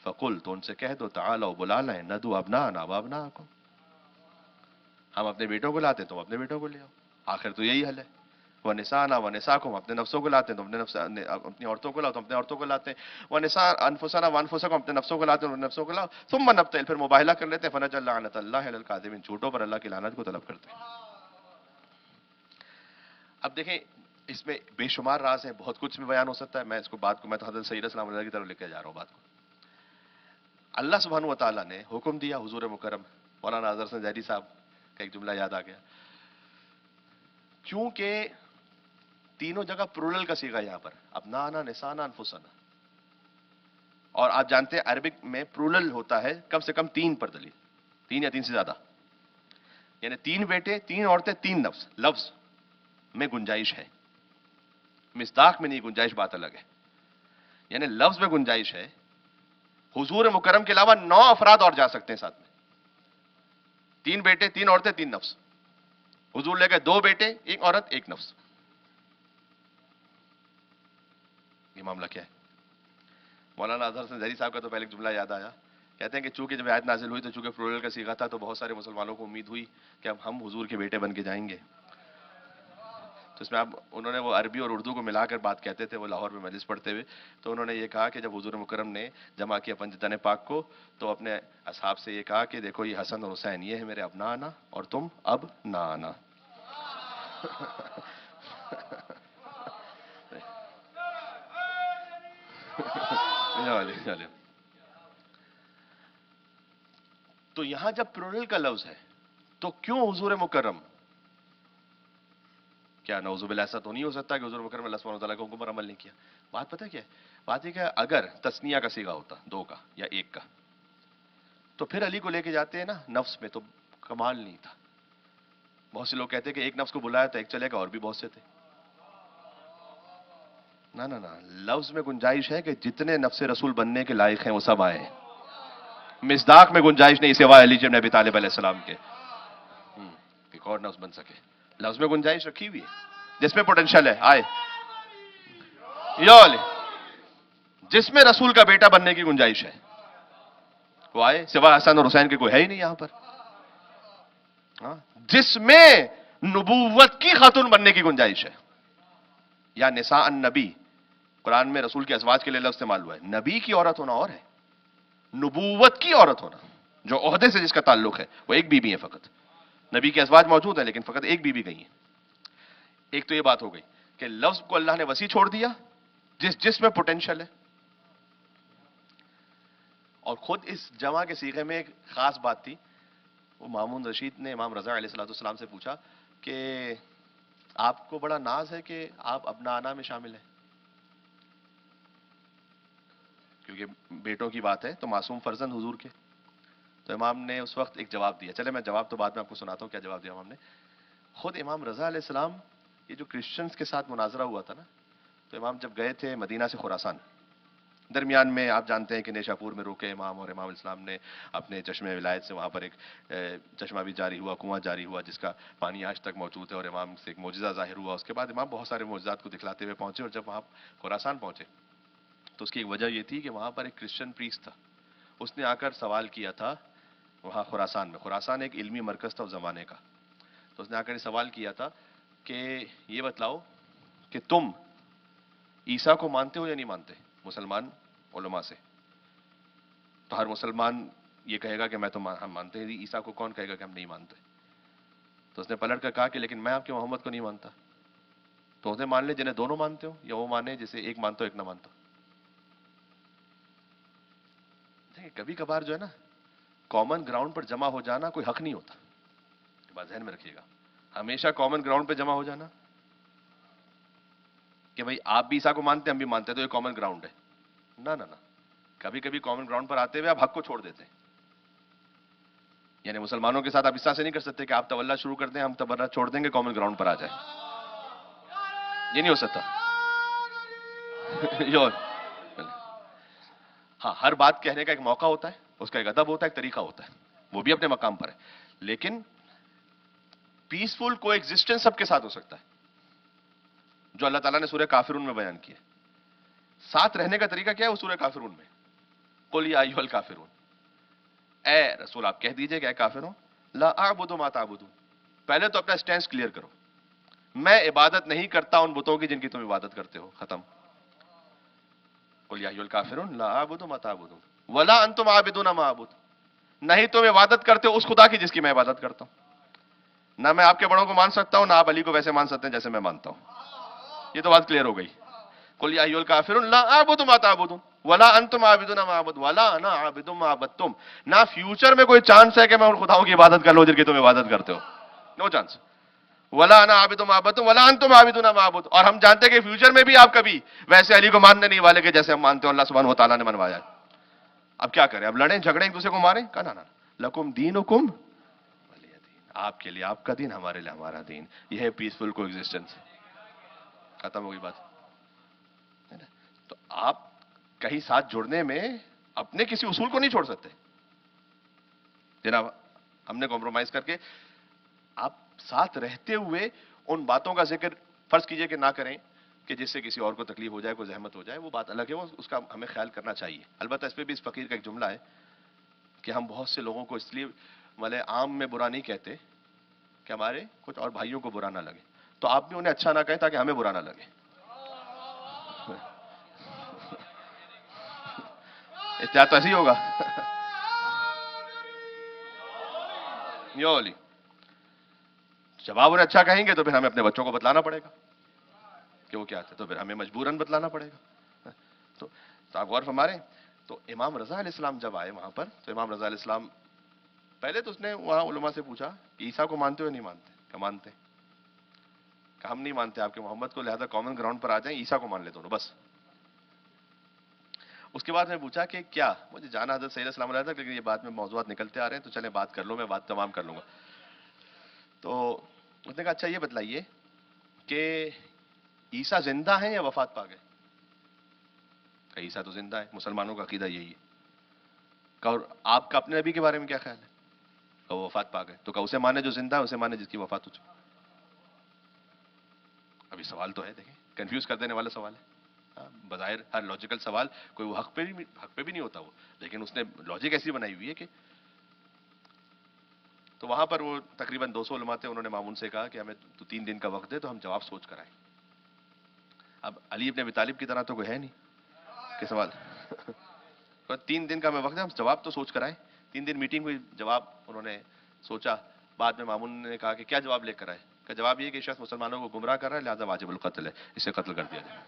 فقل، تو ان سے کہہ دو تعالوا بلا لیں ندعو ابناءنا وابناءکم، ہم اپنے بیٹوں کو لاتے ہیں تو اپنے بیٹوں کو لے آؤ، آخر تو یہی حل ہے. ونسانا ونساکم، ہم اپنے نفسوں کو لاتے ہیں تو اپنی عورتوں کو لاؤ تو اپنے عورتوں کو لاتے ہیں. ونسا انفسنا وانفسکم، اپنے نفسوں کو لاتے ہیں اپنے نفسوں کو لاؤ. ثم نبتہل، پھر مباہلہ کر لیتے ہیں. فنجعل لعنت اللہ علی الکاذبین، جھوٹوں پر اللہ کی لعنت کو طلب کرتے ہیں. اب دیکھیں اس میں بے شمار راز ہیں، بہت کچھ بھی بیان ہو سکتا ہے. میں اس کو بات کو میں تو حضرت سید السلام علیہ کی طرف لے کے جا رہا ہوں بات کو. اللہ سبحانہ و تعالیٰ نے حکم دیا، حضور مکرم مولانا اظہر حسن ظاہری صاحب کا ایک جملہ یاد آ گیا، کیونکہ تینوں جگہ پرولل کا صیغہ یہاں پر، ابنانا نسانا انفسنا. اور آپ جانتے ہیں عربک میں پرولل ہوتا ہے کم سے کم 3 پر دلیل، 3 یا 3 سے زیادہ، یعنی 3 بیٹے 3 عورتیں 3 نفس. لفظ میں گنجائش ہے، مصداق میں نہیں گنجائش، بات الگ ہے. یعنی لفظ میں گنجائش ہے. حضور مکرم کے علاوہ 9 افراد اور جا سکتے ہیں ساتھ میں. 3 بیٹے 3 عورتیں 3 نفس. حضور لے گئے 2 بیٹے 1 عورت 1 نفس. یہ معاملہ کیا ہے؟ مولانا اظہر حسن ظاہری صاحب کا تو پہلے ایک جملہ یاد آیا، کہتے ہیں کہ چونکہ جب آیت نازل ہوئی تو چونکہ پلورل کا صیغہ تھا تو بہت سارے مسلمانوں کو امید ہوئی کہ اب ہم حضور کے بیٹے بن کے جائیں گے. تو اس میں اب انہوں نے وہ عربی اور اردو کو ملا کر بات کہتے تھے، وہ لاہور میں مجلس پڑھتے ہوئے. تو انہوں نے یہ کہا کہ جب حضور مکرم نے جمع کیا پنجتن پاک کو تو اپنے اصحاب سے یہ کہا کہ دیکھو یہ حسن اور حسین یہ ہے میرے ابنا آنا اور تم اب نہ آنا. تو یہاں جب پلورل کا لفظ ہے تو کیوں حضور مکرم؟ کیا نعوذ باللہ ایسا تو نہیں ہو سکتا کہ حضور مکرم اللہ سبحانہ وتعالیٰ کے حکم پر عمل نہیں کیا؟ بات پتہ کیا ہے؟ بات یہ کہ اگر تسنیہ کا صیغہ ہوتا 2 کا یا 1 کا تو پھر علی کو لے کے جاتے ہیں نا نفس میں، تو کمال نہیں تھا. بہت سے لوگ کہتے ہیں کہ ایک نفس کو بلایا تو ایک چلے گا، اور بھی بہت سے تھے. نہ نہ نہ، لفظ میں گنجائش ہے کہ جتنے نفس رسول بننے کے لائق ہیں وہ سب آئے ہیں. مصداق میں گنجائش نہیں سوائے علی بن ابی طالب علیہ السلام کے، ایک اور نفس بن سکے. لفظ میں گنجائش رکھی ہوئی ہے، جس میں پوٹینشل ہے آئے. یا علی جس میں رسول کا بیٹا بننے کی گنجائش ہے وہ آئے، سوائے حسن اور حسین کے کوئی ہے ہی نہیں یہاں پر. جس میں نبوت کی خاتون بننے کی گنجائش ہے، یا نساء النبی قرآن میں رسول کے ازواج کے لیے لفظ استعمال ہوا ہے. نبی کی عورت ہونا اور ہے، نبوت کی عورت ہونا جو عہدے سے جس کا تعلق ہے وہ ایک بیوی ہے فقط. نبی کے ازواج موجود ہیں لیکن فقط ایک بیوی گئی ہیں. ایک تو یہ بات ہو گئی کہ لفظ کو اللہ نے وسیع چھوڑ دیا جس میں پوٹینشل ہے. اور خود اس جمع کے صیغے میں ایک خاص بات تھی. وہ مامون رشید نے امام رضا علیہ السلام سے پوچھا کہ آپ کو بڑا ناز ہے کہ آپ ابنا آنا میں شامل ہیں، کیونکہ بیٹوں کی بات ہے تو معصوم فرزند حضور کے. تو امام نے اس وقت ایک جواب دیا. چلے میں جواب تو بعد میں آپ کو سناتا ہوں کیا جواب دیا امام نے. خود امام رضا علیہ السلام، یہ جو کرسچنز کے ساتھ مناظرہ ہوا تھا نا، تو امام جب گئے تھے مدینہ سے خراسان، درمیان میں آپ جانتے ہیں کہ نیشاپور میں روکے امام، اور امام اسلام نے اپنے چشمہ ولایت سے وہاں پر ایک چشمہ بھی جاری ہوا، کنواں جاری ہوا جس کا پانی آج تک موجود ہے، اور امام سے ایک معجزہ ظاہر ہوا. اس کے بعد امام بہت سارے معجزات کو دکھلاتے ہوئے پہنچے، اور جب وہاں خراسان پہنچے تو اس کی ایک وجہ یہ تھی کہ وہاں پر ایک کرسچن پریسٹ تھا. اس نے آ کر سوال کیا تھا وہاں خراسان میں. خراسان ایک علمی مرکز تھا اس زمانے کا. تو اس نے آ کر سوال کیا تھا کہ یہ بتلاؤ کہ تم عیسیٰ کو مانتے ہو یا نہیں مانتے؟ مسلمان علماء سے. تو ہر مسلمان یہ کہے گا کہ میں تو ہم مانتے ہیں. عیسیٰ کو کون کہے گا کہ ہم نہیں مانتے؟ تو اس نے پلٹ کر کہا کہ لیکن میں آپ کے محمد کو نہیں مانتا. تو اسے مان لے جنہیں دونوں مانتے ہو، یا وہ مانے جسے ایک مانتا ہو ایک نہ مانتا ہو. کبھی کبھار جو ہے نا کامن گراؤنڈ پر جمع ہو جانا کوئی حق نہیں ہوتا. بات ذہن میں رکھیے گا. ہمیشہ کامن گراؤنڈ پہ جمع ہو جانا کہ بھائی آپ بھی عیسیٰ کو مانتے ہیں ہم بھی مانتے ہیں تو یہ کامن گراؤنڈ ہے. نہ نہ نہ، کبھی کبھی کامن گراؤنڈ پر آتے ہوئے آپ حق کو چھوڑ دیتے ہیں. یعنی مسلمانوں کے ساتھ آپ اس طرح سے نہیں کر سکتے کہ آپ تولہ شروع کر دیں ہم تبرہ چھوڑ دیں گے کامن گراؤنڈ پر آ جائے. یہ نہیں ہو سکتا. ہاں، ہر بات کہنے کا ایک موقع ہوتا ہے، اس کا ایک ادب ہوتا ہے، ایک طریقہ ہوتا ہے، وہ بھی اپنے مقام پر ہے. لیکن پیسفل کو ایگزسٹنس سب کے ساتھ ہو سکتا ہے، جو اللہ تعالیٰ نے سورہ کافرون میں بیان کیا. ساتھ رہنے کا طریقہ کیا ہے وہ سورہ کافرون میں. قل یا ایھا الکافرون، اے رسول آپ کہہ دیجئے کہ اے کافروں، لا اعبد ما تعبدون، پہلے تو اپنا سٹینس کلیئر کرو. میں عبادت نہیں کرتا ان بتوں کی جن کی تم عبادت کرتے ہو. ختم. قل یا ایھا الکافرون لا اعبد ما تعبدون ولا انتم عابدون ما اعبد. نہیں تم عبادت کرتے ہو اس خدا کی جس کی میں عبادت کرتا ہوں. نہ میں آپ کے بڑوں کو مان سکتا ہوں، نہ آپ علی کو ویسے مان سکتے ہیں جیسے میں مانتا ہوں. یہ تو بات کلیئر ہو گئی. قل یا ایھا الکافرون لا اعبد ما تعبدون ولا انتم عابدون ما اعبد ولا انا عابد ما عبدتم. نہ فیوچر میں کوئی چانس ہے کہ میں ان خداؤں کی عبادت کر لوں جن کی تم عبادت کرتے ہو. No chance. ولا انا عابد ما عبدتم ولا انتم عابدون ما اعبد. اور ہم جانتے ہیں کہ فیوچر میں بھی آپ کبھی ویسے علی کو ماننے نہیں والے کہ جیسے ہم مانتے ہیں اللہ سبحانہ و تعالیٰ نے منوایا ہے. اب کیا کریں؟ اب لڑیں جھگڑیں ایک دوسرے کو ماریں؟ کہا نا لکم دینکم ولی دین. آپ کے لیے آپ کا دین، ہمارے لیے ہمارا دین. یہ ہے پیسفل کو ایگزسٹنس. ختم ہوگی بات. تو آپ کہیں ساتھ جڑنے میں اپنے کسی اصول کو نہیں چھوڑ سکتے جناب. ہم نے کمپرومائز کر کے آپ ساتھ رہتے ہوئے ان باتوں کا ذکر فرض کیجئے کہ نہ کریں کہ جس سے کسی اور کو تکلیف ہو جائے، کوئی زحمت ہو جائے. وہ بات الگ ہے، وہ اس کا ہمیں خیال کرنا چاہیے. البتہ اس پہ بھی اس فقیر کا ایک جملہ ہے کہ ہم بہت سے لوگوں کو اس لیے عام میں برا نہیں کہتے کہ ہمارے کچھ اور بھائیوں کو برا نہ لگے. تو آپ بھی انہیں اچھا نہ کہیں تاکہ ہمیں برا نہ لگے. احتیاط تو ایسے ہی ہوگا. یولی جب آپ انہیں اچھا کہیں گے تو پھر ہمیں اپنے بچوں کو بتلانا پڑے گا کہ وہ کیا تھے، تو پھر ہمیں مجبوراً بتلانا پڑے گا. تو آپ غور فرمائیں. تو امام رضا علیہ السلام جب آئے وہاں پر، تو امام رضا علیہ السلام پہلے تو اس نے وہاں علماء سے پوچھا کہ عیسیٰ کو مانتے ہو یا نہیں مانتے؟ کہ مانتے. کہ ہم نہیں مانتے آپ کے محمد کو، لہذا کامن گراؤنڈ پر آ جائیں، عیسیٰ کو مان لے دونوں بس. اس کے بعد میں پوچھا کہ کیا مجھے جانا حضرت سید السلام علیہ تھا، لیکن یہ بات میں موضوعات نکلتے آ رہے ہیں تو چلیں بات کر لو، میں بات تمام کر لوں گا. تو اس نے کہا اچھا یہ بتلائیے کہ عیسیٰ زندہ ہیں یا وفات پا گئے؟ کہ عیسیٰ تو زندہ ہے، مسلمانوں کا عقیدہ یہی ہے. کہ اور آپ کا اپنے نبی کے بارے میں کیا خیال ہے؟ کہ وہ وفات پا گئے. تو کہ اسے مانے جو زندہ ہے، اسے مانے جس کی وفات ہو چکی. ابھی سوال تو ہے، دیکھیں کنفیوز کر دینے والا سوال ہے. بظاہر ہر لاجیکل سوال کوئی وہ حق پہ بھی نہیں ہوتا وہ، لیکن اس نے لاجک ایسی بنائی ہوئی ہے کہ. تو وہاں پر وہ تقریباً 200 علماء تھے. انہوں نے مامون سے کہا کہ ہمیں تو 3 دن کا وقت دے تو ہم جواب سوچ کر آئیں. اب علی ابن ابی طالب کی طرح تو کوئی ہے نہیں کہ سوال. 3 دن کا ہمیں وقت ہے، ہم جواب تو سوچ کر آئیں. 3 دن میٹنگ ہوئی، جواب انہوں نے سوچا. بعد میں مامون نے کہا کہ کیا جواب لے کر آئے؟ کہ جواب یہ کہ شخص مسلمانوں کو گمراہ کر رہا ہے، لہذا واجب القتل ہے، اسے قتل کر دیا جائے.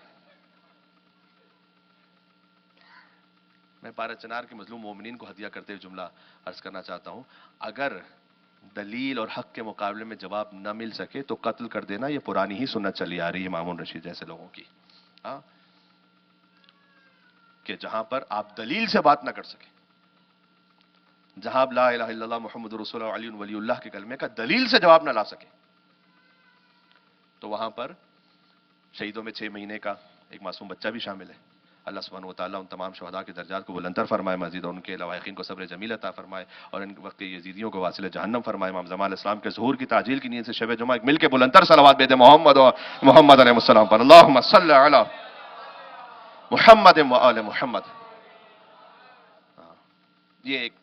میں پارہ چنار کے مظلوم مومنین کو ہدیہ کرتے ہوئے جملہ عرض کرنا چاہتا ہوں. اگر دلیل اور حق کے مقابلے میں جواب نہ مل سکے تو قتل کر دینا یہ پرانی ہی سنت چلی آ رہی ہے مامون رشید جیسے لوگوں کی. ہاں کہ جہاں پر آپ دلیل سے بات نہ کر سکیں، جہاں آپ لا الہ الا اللہ محمد رسول اللہ علی ولی اللہ کے کلمے کا دلیل سے جواب نہ لا سکیں، تو وہاں پر شہیدوں میں 6 مہینے کا ایک معصوم بچہ بھی شامل ہے. اللہ سبحانہ و تعالیٰ ان تمام شہداء کے درجات کو بلندتر فرمائے، مزید اور ان کے لواحقین کو صبر جمیل عطا فرمائے، اور ان وقت کے یزیدیوں کو واصل جہنم فرمائے. امام زمان علیہ السلام کے ظہور کی تعجیل کی نیت سے شب جمعہ ایک مل کے بلندتر صلوات بھیجیں محمد و محمد علیہ السلام پر. اللہم صلی علی محمد و آل محمد. یہ ایک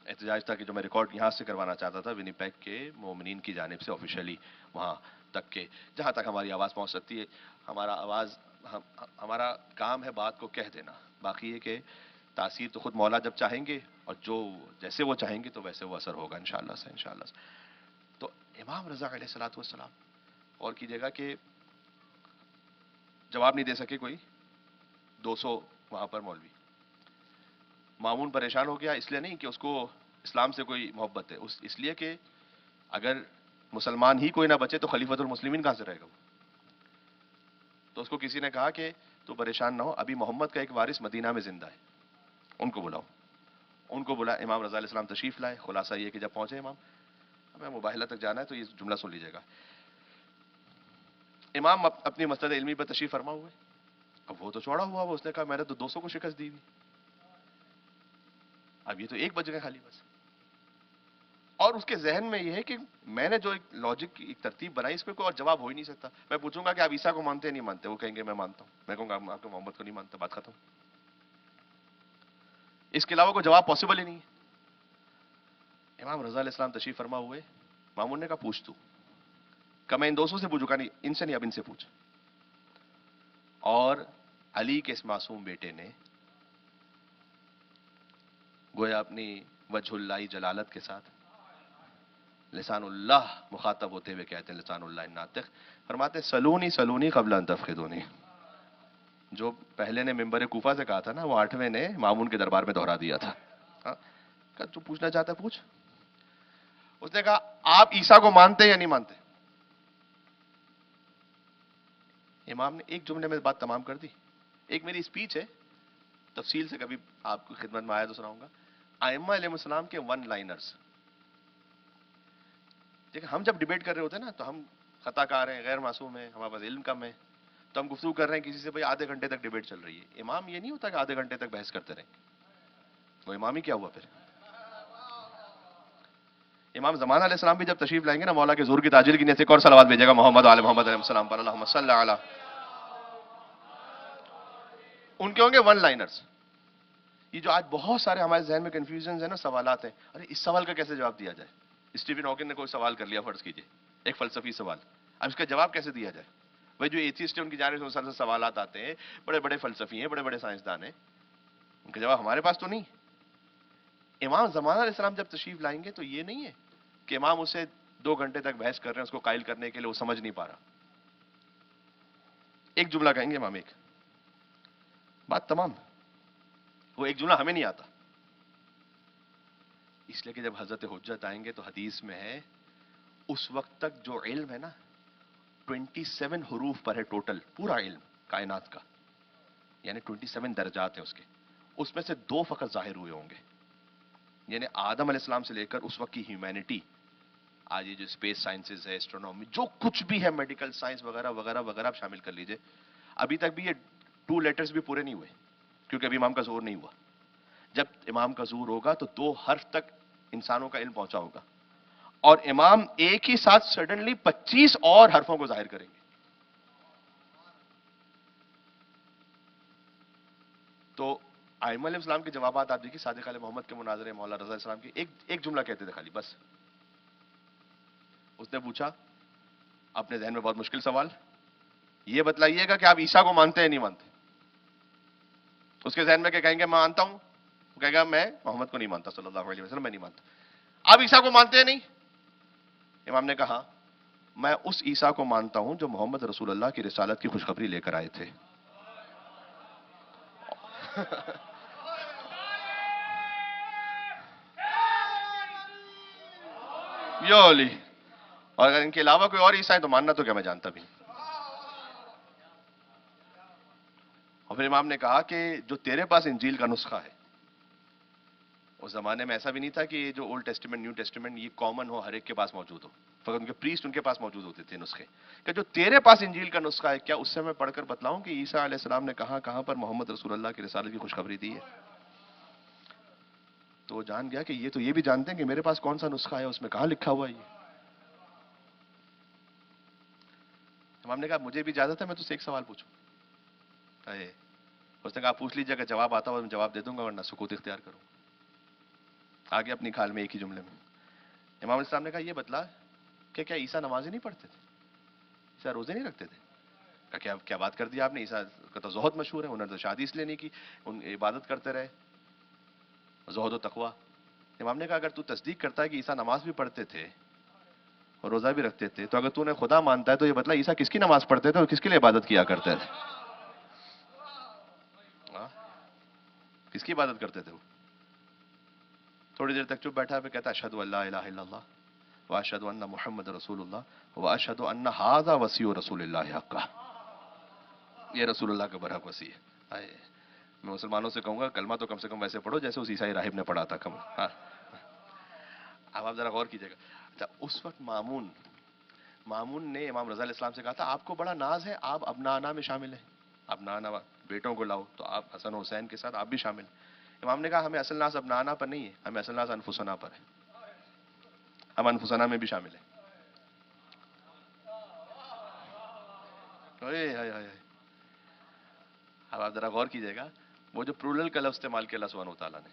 احتجاج تھا کہ جو میں ریکارڈ یہاں سے کروانا چاہتا تھا ونی پیگ کے مومنین کی جانب سے آفیشیلی وہاں تک کہ جہاں تک ہماری آواز پہنچ سکتی ہے. ہمارا کام ہے بات کو کہہ دینا، باقی یہ کہ تاثیر تو خود مولا جب چاہیں گے اور جو جیسے وہ چاہیں گے تو ویسے وہ اثر ہوگا انشاءاللہ سے. تو امام رضا علیہ الصلوۃ والسلام اور کیجیے گا کہ جواب نہیں دے سکے کوئی 200 وہاں پر مولوی. مامون پریشان ہو گیا، اس لیے نہیں کہ اس کو اسلام سے کوئی محبت ہے، اس لیے کہ اگر مسلمان ہی کوئی نہ بچے تو خلیفۃ المسلمین کہاں سے رہے گا وہ. تو اس کو کسی نے کہا کہ تو پریشان نہ ہو، ابھی محمد کا ایک وارث مدینہ میں زندہ ہے، ان کو بلاؤ. ان کو بلا. امام رضا علیہ السلام تشریف لائے. خلاصہ یہ کہ جب پہنچے امام، ہمیں مباہلہ تک جانا ہے تو یہ جملہ سن لیجیے گا. امام اپنی مسند علمی پر تشریف فرما ہوئے. اب وہ تو چوڑا ہوا وہ، اس نے کہا میں نے تو 200 کو شکست دی ہوئی، اب یہ تو 1 بج گئے خالی بس. اور اس کے ذہن میں یہ ہے کہ میں نے جو ایک لاجک کی ایک ترتیب بنائی اس پہ کوئی اور جواب ہو ہی نہیں سکتا. میں پوچھوں گا کہ آپ عیسیٰ کو مانتے ہیں نہیں مانتے، وہ کہیں گے میں مانتا ہوں. میں کہوں گا آپ کے محمد کو نہیں مانتے، بات ختم. اس کے علاوہ کوئی جواب پاسبل ہی نہیں ہے. امام رضا علیہ السلام تشریف فرما ہوئے. مامون نے کہا پوچھ تو. کہ میں ان دوستوں سے پوچھوں، کہ نہیں ان سے نہیں، اب ان سے پوچھ. اور علی کے اس معصوم بیٹے نے گویا اپنی وجہ اللہ جلالت کے ساتھ لسان اللہ مخاطب ہوتے ہوئے کہتے ہیں، لسان اللہ ناطق، فرماتے ہیں سلونی سلونی قبل ان تفخذونی. جو پہلے نے ممبر کوفہ سے کہا تھا نا، وہ 8ویں نے مامون کے دربار میں دہرا دیا تھا. ہاں، کہ تو پوچھنا چاہتا ہے پوچھ. اس نے کہا آپ عیسیٰ کو مانتے یا نہیں مانتے؟ امام نے ایک جملے میں بات تمام کر دی. ایک میری اسپیچ ہے، تفصیل سے کبھی آپ کی خدمت میں آیا تو سناؤں گا. ائمہ علیہ السلام کے ون لائنرز. دیکھیں ہم جب ڈیبیٹ کر رہے ہوتے ہیں نا تو ہم خطا کار ہیں، غیر معصوم ہیں، ہمارے پاس علم کم ہے، تو ہم گفتگو کر رہے ہیں کسی سے، بھائی آدھے گھنٹے تک ڈیبیٹ چل رہی ہے. امام یہ نہیں ہوتا کہ آدھے گھنٹے تک بحث کرتے رہیں. وہ امام ہی کیا ہوا پھر؟ امام زمان علیہ السلام بھی جب تشریف لائیں گے نا، مولا کے ظہور کی تاجیل کی نیت سے ایک اور صلوات بھیجے گا محمد علیہ محمد علیہ السلام پر، اللہم صلی علی. ان کے ہوں گے ون لائنرز. یہ جو آج بہت سارے ہمارے ذہن میں کنفیوژنز ہیں نا، سوالات ہیں، ارے اس سوال کا کیسے جواب دیا جائے؟ اسٹیفن ہاکنگ نے کوئی سوال کر لیا، فرض کیجئے ایک فلسفی سوال، اب اس کا جواب کیسے دیا جائے؟ بھائی جو ایتھیسٹ ہیں ان کی جانب سے سوالات آتے ہیں، بڑے بڑے فلسفی ہیں، بڑے بڑے سائنسدان ہیں، ان کا جواب ہمارے پاس تو نہیں. امام زمانہ علیہ السلام جب تشریف لائیں گے تو یہ نہیں ہے کہ امام اسے 2 گھنٹے تک بحث کر رہے ہیں اس کو قائل کرنے کے لیے، وہ سمجھ نہیں پا رہا. ایک جملہ کہیں گے امام، ایک بات تمام. وہ ایک جملہ ہمیں نہیں آتا، اس لیے کہ جب حضرت حجت آئیں گے تو حدیث میں ہے اس وقت تک جو علم ہے نا 27 حروف پر ہے ٹوٹل، پورا علم کائنات کا، یعنی 27 درجات ہیں اس کے، اس میں سے 2 فقط ظاہر ہوئے ہوں گے. یعنی آدم علیہ السلام سے لے کر اس وقت کی ہیومینٹی، آج یہ جو اسپیس سائنسز ہے، ایسٹرونومی، جو کچھ بھی ہے، میڈیکل سائنس وغیرہ وغیرہ وغیرہ، آپ شامل کر لیجئے، ابھی تک بھی یہ 2 لیٹرز بھی پورے نہیں ہوئے، کیونکہ ابھی امام کا ظہور نہیں ہوا. جب امام کا ظہور ہوگا تو 2 حرف تک انسانوں کا علم پہنچا ہوگا، اور امام ایک ہی ساتھ سڈنلی 25 اور حرفوں کو ظاہر کریں گے. تو ائمہ علیہ السلام کے جوابات آپ دیکھیے، صادق علیہ محمد کے مناظرے، مولا رضا السلام کے، ایک جملہ کہتے تھے خالی بس. اس نے پوچھا اپنے ذہن میں بہت مشکل سوال، یہ بتلائیے گا کہ آپ عیسیٰ کو مانتے ہیں نہیں مانتے؟ اس کے ذہن میں کہ کہیں گے میں مانتا ہوں، وہ کہے گا میں محمد کو نہیں مانتا صلی اللہ علیہ وسلم، میں نہیں مانتا. آپ عیسیٰ کو مانتے ہیں نہیں؟ امام نے کہا میں اس عیسیٰ کو مانتا ہوں جو محمد رسول اللہ کی رسالت کی خوشخبری لے کر آئے تھے. یولی، اور اگر ان کے علاوہ کوئی اور عیسیٰ ہے تو ماننا تو کیا میں جانتا بھی نہیں. اور پھر امام نے کہا کہ جو تیرے پاس انجیل کا نسخہ ہے، اس زمانے میں ایسا بھی نہیں تھا کہ یہ جو اولڈ ٹیسٹیمنٹ نیو ٹیسٹیمنٹ یہ کامن ہو، ہر ایک کے پاس موجود ہو، فقط ان کے پریسٹ ان کے پاس موجود ہوتے تھے نسخے، کہ جو تیرے پاس انجیل کا نسخہ ہے، کیا اس سے میں پڑھ کر بتلاؤں کہ عیسیٰ علیہ السلام نے کہاں پر محمد رسول اللہ کی رسالت کی خوشخبری دی ہے؟ تو وہ جان گیا کہ یہ تو یہ بھی جانتے ہیں کہ میرے پاس کون سا نسخہ ہے، اس میں کہاں لکھا ہوا ہے یہ. امام نے کہا مجھے بھی اجازت ہے میں تجھ سے ایک سوال پوچھوں؟ اس نے کہا پوچھ لیجیے، اگر جواب آتا ہو میں جواب دے دوں گا، ورنہ سکوت اختیار کروں. آگے اپنی کھال میں ایک ہی جملے میں امام علیہ السلام نے کہا یہ بتلا کہ کیا عیسیٰ نمازیں نہیں پڑھتے تھے، عیسیٰ روزے نہیں رکھتے تھے؟ کہا کیا بات کر دی آپ نے، عیسیٰ کا تو زہد مشہور ہے، انہوں نے تو شادی اس لیے نہیں کی، ان عبادت کرتے رہے، زہد و تقوی. امام نے کہا اگر تو تصدیق کرتا ہے کہ عیسیٰ نماز بھی پڑھتے تھے اور روزہ بھی رکھتے تھے، تو اگر تو نے خدا مانتا ہے تو یہ بتلا عیسیٰ کس کی نماز پڑھتے تھے اور کس کے لیے عبادت کیا کرتے تھے؟ کس کی عبادت کرتے تھے وہ؟ تھوڑی دیر تک چپ بیٹھا، پھر کہتا اشہد ان لا الہ الا اللہ واشہد ان محمد رسول اللہ واشہد ان ھذا وصی رسول اللہ حقا. یہ رسول اللہ کا برحق وصی ہے. میں مسلمانوں سے کہوں گا کلمہ تو کم سے کم ویسے پڑھو جیسے اس عیسائی راہب نے پڑھا تھا. ہاں، اب آپ ذرا غور کیجیے گا. اچھا، اس وقت مامون نے امام رضا علیہ السلام سے کہا تھا آپ کو بڑا ناز ہے، آپ ابنانا میں شامل ہیں، ابنانا بیٹوں کو لاؤ، تو آپ حسن و حسین کے ساتھ آپ بھی شامل. امام نے کہا ہمیں اصل ناز ابنانا پر نہیں ہے، ہمیں اصل ناز انفسنا پر ہے، ہم انفسنا میں بھی شامل ہیں. اب آپ ذرا غور کیجیے گا، وہ جو پلورل کا لفظ استعمال کیا اللہ سبحانہ و تعالیٰ نے،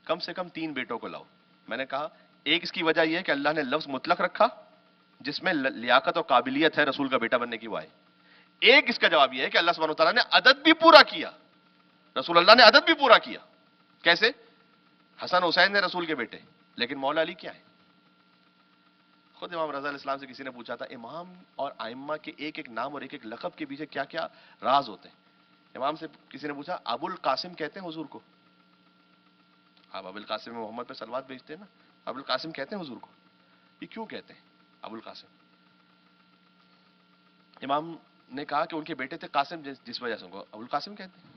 کم سے کم 3 بیٹوں کو لاؤ. میں نے کہا ایک اس کی وجہ یہ ہے کہ اللہ نے لفظ مطلق رکھا، جس میں لیاقت اور قابلیت ہے رسول کا بیٹا بننے کی، وہ آئے؟ ایک اس کا جواب یہ ہے کہ اللہ سبحانہ وتعالیٰ نے عدد بھی پورا کیا، رسول اللہ نے عدد بھی پورا کیا. کیسے؟ حسن حسین نے رسول کے بیٹے، لیکن مولا علی کیا ہے؟ خود امام رضا علیہ السلام سے کسی نے پوچھا تھا امام اور ائمہ کے ایک ایک نام اور ایک ایک لقب کے پیچھے کیا کیا راز ہوتے ہیں. امام سے کسی نے پوچھا ابو القاسم کہتے ہیں حضور کو؟ آپ ابو القاسم محمد پہ صلوات بھیجتے ہیں نا، ابو القاسم کہتے ہیں حضور کو، یہ کیوں کہتے ہیں ابو القاسم؟ امام نے کہا کہ ان کے بیٹے تھے قاسم، جس وجہ سے ان کو ابو القاسم کہتے ہیں.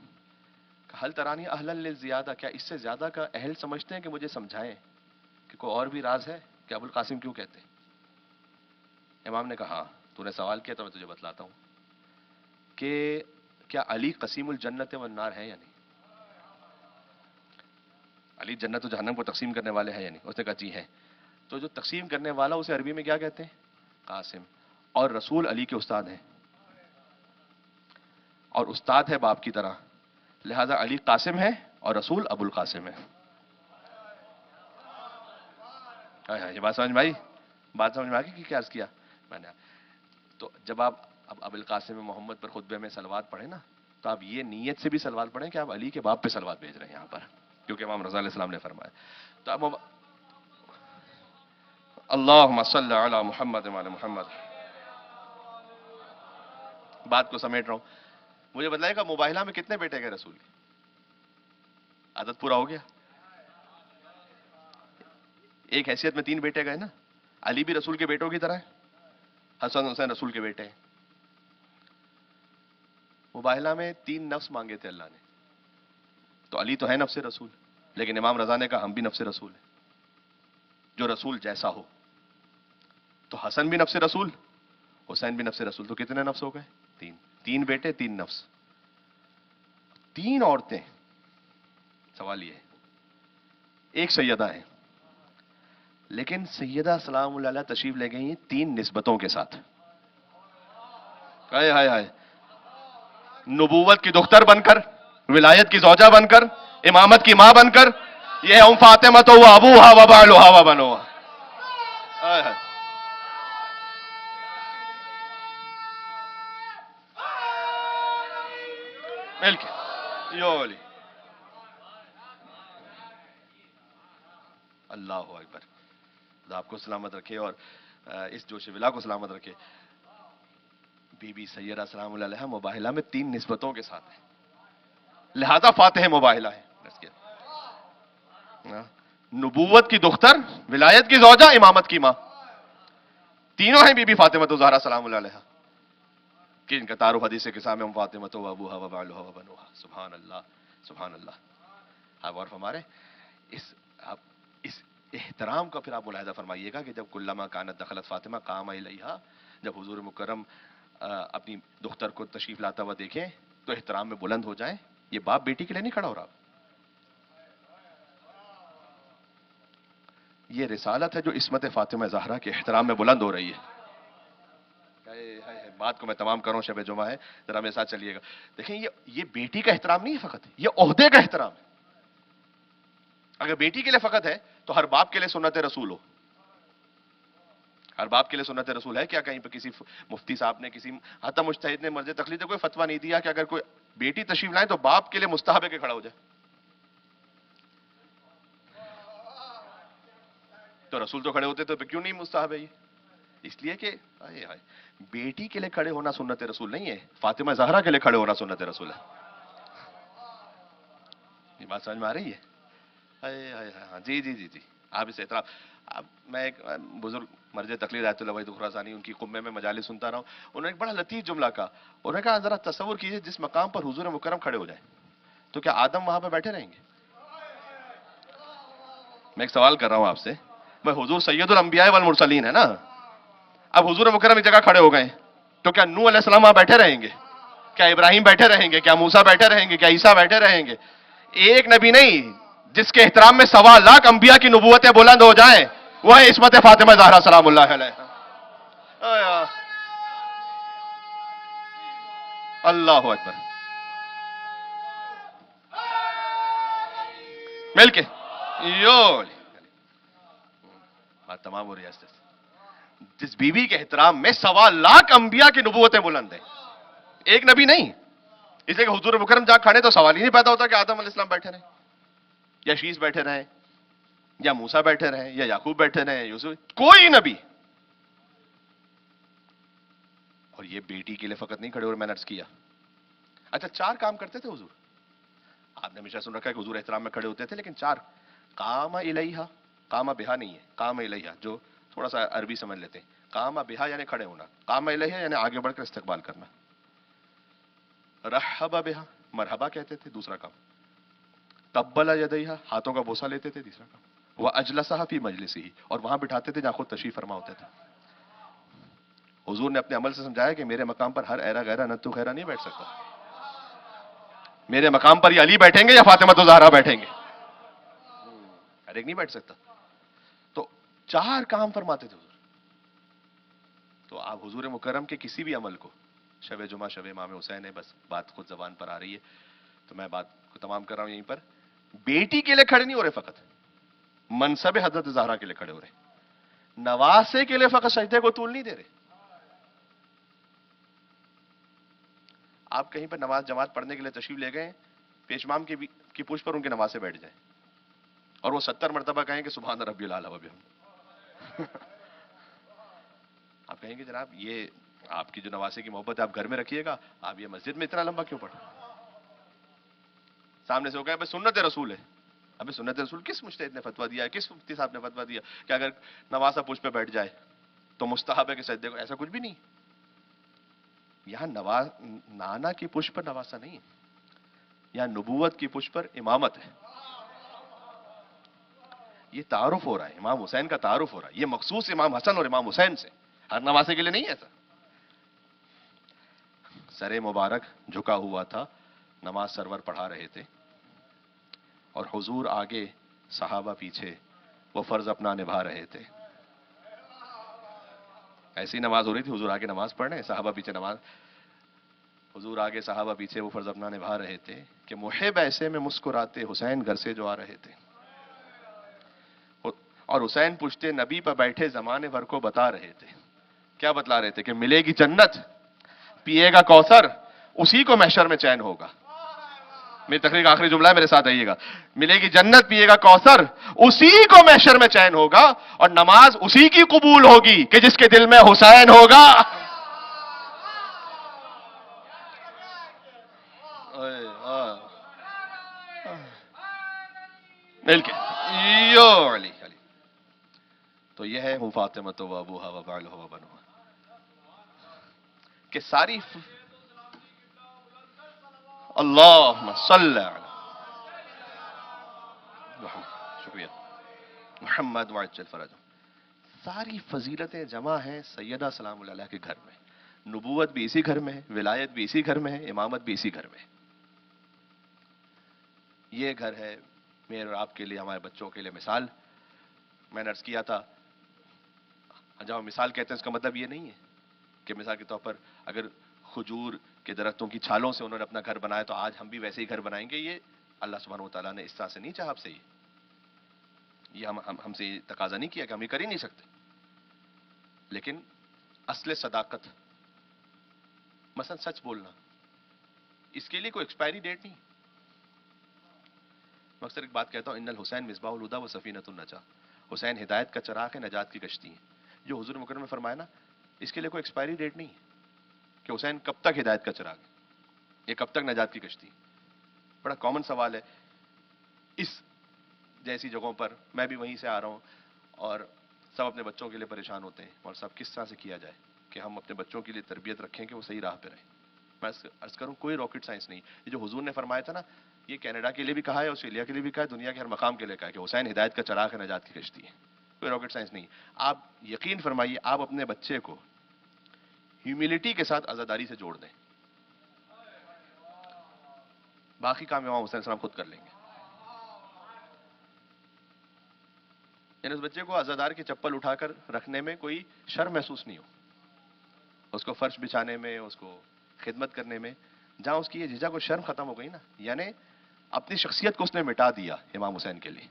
حل ترانی اہلا للزیادہ، کیا اس سے زیادہ کا اہل سمجھتے ہیں کہ مجھے سمجھائیں کہ کوئی اور بھی راز ہے کہ ابو القاسم کیوں کہتے ہیں؟ امام نے کہا تو نے سوال کیا تو میں تجھے بتلاتا ہوں کہ کیا علی قسیم الجنت والنار ہے یا نہیں؟ علی جنت و جہنم کو تقسیم کرنے والے ہیں یا نہیں؟ اس نے کہا جی ہیں. تو جو تقسیم کرنے والا اسے عربی میں کیا کہتے ہیں؟ قاسم. اور رسول علی کے استاد ہیں، اور استاد ہے باپ کی طرح، لہذا علی قاسم ہے اور رسول ابو القاسم ہے. یہ بات سمجھ میں آئی؟ بات سمجھ میں آ گئی کہ کیا عرض کیا میں نے؟ تو جب آپ اب ابو القاسم محمد پر خطبے میں صلوات پڑھیں نا، تو آپ یہ نیت سے بھی صلوات پڑھیں کہ آپ علی کے باپ پہ صلوات بھیج رہے ہیں یہاں پر، کیونکہ امام رضا علیہ السلام نے فرمایا. تو اب اللہم صلی علی محمد وعلی محمد. بات کو سمیٹ رہا ہوں. مجھے بتلائے گا مباہلہ میں کتنے بیٹے گئے رسول کے؟ عدد پورا ہو گیا؟ ایک حیثیت میں 3 بیٹے گئے نا. علی بھی رسول کے بیٹوں کی طرح ہے، حسن حسین رسول کے بیٹے ہیں. مباہلہ میں 3 نفس مانگے تھے اللہ نے. تو علی تو ہے نفس رسول، لیکن امام رضا نے کہا ہم بھی نفس رسول ہیں، جو رسول جیسا ہو. تو حسن بھی نفس رسول، حسین بھی نفس رسول. تو کتنے نفس ہو گئے؟ 3. 3 بیٹے 3 نفس. 3 عورتیں. سوال یہ ہے، ایک سیدہ ہے، لیکن سیدہ سلام اللہ علیہ تشریف لے گئی 3 نسبتوں کے ساتھ. ہائے ہائے ہائے. نبوت کی دختر بن کر، ولایت کی زوجہ بن کر، امامت کی ماں بن کر، یہ ام فاطمہ تو وہ ابوہا و بالہا و بنوہا. ہائے ہائے. مل کے یولی. اللہ اکبر. خدا آپ کو سلامت رکھے اور اس جوش ولا کو سلامت رکھے. بی بی سیدہ سلام اللہ علیہ مباہلہ میں 3 نسبتوں کے ساتھ ہے، لہذا فاتح مباہلہ ہے. نبوت کی دختر، ولایت کی زوجہ، امامت کی ماں، تینوں ہیں بی بی فاطمہ زہرا سلام اللہ علیہ، کہ ان کا تعارف حدیث کے سامنے ام فاطمہ و ابوہا و بالہا و بنوہا. سبحان اللہ سبحان اللہ. آپ غور فرمائے اس احترام کا پھر آپ ملاحظہ فرمائیے گا کہ جب کلما کانت دخلت فاطمہ قام الیہا، جب حضور مکرم اپنی دختر کو تشریف لاتا ہوا دیکھیں تو احترام میں بلند ہو جائیں. یہ باپ بیٹی کے لیے نہیں کھڑا ہو رہا، یہ رسالت ہے جو عصمت فاطمہ زہرا کے احترام میں بلند ہو رہی ہے. بات کو میں تمام کروں، شب جمعہ ہے، ذرا میرے ساتھ چلیے گا. دیکھیں یہ بیٹی کا احترام نہیں ہے فقط، یہ عہدے کا احترام ہے. اگر بیٹی کے لیے فقط ہے تو ہر باپ کے لیے سنت رسول ہو. ہر باپ کے لیے سنت رسول ہے کیا؟ کہیں پہ کسی مفتی صاحب نے، کسی حتی مجتہد نے، مرض تقلید نے کوئی فتویٰ نہیں دیا کہ اگر کوئی بیٹی تشریف لائے تو باپ کے لیے مستحب ہے کہ کھڑا ہو جائے. تو رسول تو کھڑے ہوتے تو کیوں نہیں مستحب ہے یہ؟ اس لیے کہ بیٹی کے لیے کھڑے ہونا سنت رسول نہیں ہے، فاطمہ زہرا کے لیے کھڑے ہونا سنت رسول ہے. یہ بات سمجھ میں آ رہی ہے؟ جی جی جی جی. آپ اس اعتراف. اب میں ایک بزرگ مرجع تقلید آیت اللہ وحید خراسانی، ان کی قمے میں مجالس سنتا رہا ہوں. انہوں نے ایک بڑا لطیف جملہ کہا. انہوں نے کہا ذرا تصور کیجئے جس مقام پر حضور مکرم کھڑے ہو جائیں تو کیا آدم وہاں پہ بیٹھے رہیں گے؟ میں ایک سوال کر رہا ہوں آپ سے. میں حضور سید الانبیاء والمرسلین ہے نا، اب حضور مکرم ایک جگہ کھڑے ہو گئے تو کیا نوح علیہ السلام وہاں بیٹھے رہیں گے؟ کیا ابراہیم بیٹھے رہیں گے؟ کیا موسیٰ بیٹھے رہیں گے؟ کیا عیسیٰ بیٹھے رہیں گے؟ ایک نبی نہیں جس کے احترام میں 1.25 لاکھ انبیاء کی نبوتیں بلند ہو جائیں، وہ ہے عصمت فاطمہ زہرا سلام اللہ علیہ. اللہ اکبر. مل کے یو. بات تمام ہو رہی ہے. جس بیوی کے احترام میں 1.25 انبیاء کی نبوتیں بلند ہیں، ایک نبی نہیں. اس لیے کہ حضور مکرم جہاں کھڑے تو سوال ہی نہیں پیدا ہوتا کہ آدم علیہ السلام بیٹھے رہیں یا شیش بیٹھے رہیں یا موسیٰ بیٹھے رہیں یا یعقوب بیٹھے رہیں، یوسف، کوئی نبی. اور یہ بیٹی کے لیے فقط نہیں کھڑے اور میں نے عرض کیا. اچھا 4 کام کرتے تھے حضور. آپ نے ہمیشہ سن رکھا ہے کہ حضور احترام میں کھڑے ہوتے تھے، لیکن 4. قام الیہا، قام بہا نہیں ہے، قام الیہا، جو تھوڑا سا عربی سمجھ لیتے ہیں. قام بہا یعنی کھڑے ہونا، قام الیہا یعنی آگے بڑھ کر استقبال کرنا. رحب بہا، مرحبا کہتے تھے، دوسرا کام. قبل یدیہا، ہاتھوں کا بوسہ لیتے تھے، تیسرا کام. واجلسہا فی مجلسہ، اور وہاں بٹھاتے تھے جہاں خود تشریف فرما ہوتے تھے. حضور نے اپنے عمل سے سمجھایا کہ میرے مقام پر ہر ایرا غیرہ نتو خیرہ نہیں بیٹھ سکتا. میرے مقام پر یہ علی بیٹھیں گے یا فاطمہ زہرا بیٹھیں گے، ہر ایک نہیں بیٹھ سکتا. تو 4 کام فرماتے تھے حضور. تو آپ حضور مکرم کے کسی بھی عمل کو، شب جمعہ شب امام حسین ہے، بس بات خود زبان پر آ رہی ہے تو میں بات کو تمام کر رہا ہوں یہیں پر. بیٹی کے لیے کھڑے نہیں ہو رہے فقط، منصب حضرت زہرا کے لیے کھڑے ہو رہے. نواسے کے لیے فقط سجدے کو طول نہیں دے رہے. آپ کہیں پر نماز جماعت پڑھنے کے لیے تشریف لے گئے، پیشمام کی پوچھ پر ان کے نواسے بیٹھ جائیں اور وہ 70 مرتبہ کہیں کہ سبحان ربی الاعلی و بحمدہ. آپ کہیں گے جناب یہ آپ کی جو نواسے کی محبت ہے آپ گھر میں رکھیے گا، آپ یہ مسجد میں اتنا لمبا کیوں پڑھ. سامنے سے ہو گیا بھائی سنت رسول ہے. ابھی سنت رسول کس مجتہد نے فتویٰ دیا ہے، کس مفتی صاحب نے فتویٰ دیا کہ اگر نواسا پوچھ پہ بیٹھ جائے تو مستحب ہے کہ سجدے کو؟ ایسا کچھ بھی نہیں. یہاں نانا کی پشت پر نواسا نہیں ہے، یہاں نبوت کی پشت پر امامت ہے. یہ تعارف ہو رہا ہے، امام حسین کا تعارف ہو رہا ہے. یہ مخصوص امام حسن اور امام حسین سے، ہر نواسے کے لیے نہیں ہے ایسا. سر مبارک جھکا ہوا تھا، نماز سرور پڑھا رہے تھے اور حضور آگے، صحابہ پیچھے، وہ فرض اپنا نبھا رہے تھے. ایسی نماز ہو رہی تھی، حضور آگے نماز پڑھ رہے ہیں، صحابہ پیچھے نماز، حضور آگے صحابہ پیچھے، وہ فرض اپنا نبھا رہے تھے کہ محب ایسے میں مسکراتے حسین گھر سے جو آ رہے تھے. اور حسین پوچھتے نبی پر بیٹھے زمانے بھر کو بتا رہے تھے. کیا بتلا رہے تھے؟ کہ ملے گی جنت، پیے گا کوثر، اسی کو محشر میں چین ہوگا. میری تقریر کا آخری جملہ ہے، میرے ساتھ آئیے گا. ملے گی جنت، پیے گا کوثر، اسی کو محشر میں چین ہوگا. اور نماز اسی کی قبول ہوگی کہ جس کے دل میں حسین ہوگا. مل کے یو علی علی. تو یہ ہے ہوں فاطمہ و ابوہا و بعلہ و بنوہا، کہ ساری اللہم صلی علی محمد، شکریہ، محمد وعجل فرجہ. ساری فضیلتیں جمع ہیں سیدہ سلام اللہ علیہ کے گھر میں. نبوت بھی اسی گھر میں ہے، ولایت بھی اسی گھر میں ہے، امامت بھی اسی گھر میں ہے. یہ گھر ہے میرے اور آپ کے لیے، ہمارے بچوں کے لیے مثال. میں نے عرض کیا تھا، جب ہم مثال کہتے ہیں اس کا مطلب یہ نہیں ہے کہ مثال کے طور پر اگر کھجور کے درختوں کی چھالوں سے انہوں نے اپنا گھر بنایا تو آج ہم بھی ویسے ہی گھر بنائیں گے. یہ اللہ سبحانہ و تعالیٰ نے اس طرح سے نہیں چاہا آپ سے. یہ ہم سے تقاضا نہیں کیا کہ ہم یہ کر ہی نہیں سکتے. لیکن اصل صداقت، مثلا سچ بولنا، اس کے لیے کوئی ایکسپائری ڈیٹ نہیں. میں اکثر ایک بات کہتا ہوں، ان الحسین مصباح الہدی و سفینۃ النجاۃ. حسین ہدایت کا چراغ ہے، نجات کی کشتی ہے. جو حضور مکرم نے فرمایا نا، اس کے لیے کوئی ایکسپائری ڈیٹ نہیں ہے کہ حسین کب تک ہدایت کا چراغ ہے، یہ کب تک نجات کی کشتی ہے. بڑا کامن سوال ہے اس جیسی جگہوں پر. میں بھی وہیں سے آ رہا ہوں اور سب اپنے بچوں کے لیے پریشان ہوتے ہیں، اور سب کس طرح سے کیا جائے کہ ہم اپنے بچوں کے لیے تربیت رکھیں کہ وہ صحیح راہ پہ رہیں. میں عرض کروں کوئی راکٹ سائنس نہیں. یہ جو حضور نے فرمایا تھا نا، یہ کینیڈا کے لیے بھی کہا ہے، آسٹریلیا کے لیے بھی کہا ہے، دنیا کے ہر مقام کے لیے کہا ہے کہ حسین ہدایت کا چراغ ہے، نجات کی کشتی ہے. کوئی راکٹ سائنس نہیں. آپ یقین فرمائیے، آپ اپنے بچے کو ہیوملٹی کے ساتھ عزاداری سے جوڑ دیں، باقی کام امام حسین السلام خود کر لیں گے. یعنی اس بچے کو عزادار کی چپل اٹھا کر رکھنے میں کوئی شرم محسوس نہیں ہو، اس کو فرش بچھانے میں، اس کو خدمت کرنے میں. جہاں اس کی یہ جھجھک اور شرم ختم ہو گئی نا، یعنی اپنی شخصیت کو اس نے مٹا دیا امام حسین کے لیے،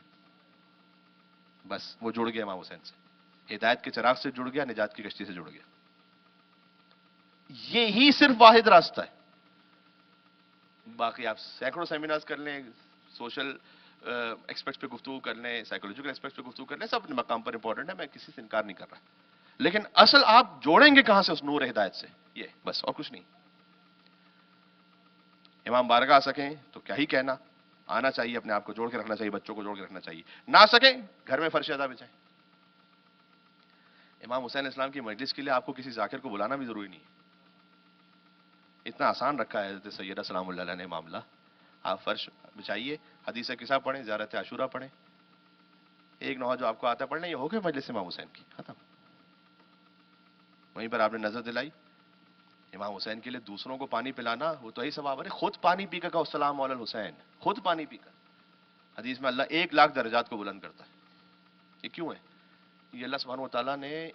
بس وہ جڑ گیا امام حسین سے. ہدایت کے چراغ سے جڑ گیا، نجات کی کشتی سے جڑ گیا. یہی صرف واحد راستہ ہے. باقی آپ سینکڑوں سیمینارز کر لیں، سوشل ایکسپیکٹس پہ گفتگو کر لیں، سائیکولوجیکل ایکسپیکٹس پہ گفتگو کر لیں، سب اپنے مقام پر امپورٹنٹ ہے، میں کسی سے انکار نہیں کر رہا. لیکن اصل آپ جوڑیں گے کہاں سے اس نور ہدایت سے؟ یہ بس، اور کچھ نہیں. امام بارگاہ آ سکیں تو کیا ہی کہنا، آنا چاہیے، اپنے آپ کو جوڑ کے رکھنا چاہیے، بچوں کو جوڑ کے رکھنا چاہیے. نہ آ سکیں گھر میں فرش ادا بچائیں. امام حسین اسلام کی مجلس کے لیے آپ کو کسی ذاکر کو بلانا بھی ضروری نہیں ہے. اتنا آسان رکھا ہے حضرت سیدہ سلام اللہ علیہ نے معاملہ. آپ فرش بچائیے، حدیث قصہ پڑھیں، زیارت عاشورہ پڑھیں، ایک نوحہ جو آپ کو آتا ہے پڑھنا، یہ ہو گئے مجلس امام حسین کی، ختم. وہیں پر آپ نے نظر دلائی. امام حسین کے لیے دوسروں کو پانی پلانا وہ تو ہی ثواب ہے. خود پانی پی کر کہو السلام علی الحسین، خود پانی پی کر. حدیث میں اللہ 1,00,000 درجات کو بلند کرتا ہے. یہ کیوں ہے؟ یہ اللہ سبحانہ و تعالیٰ نے،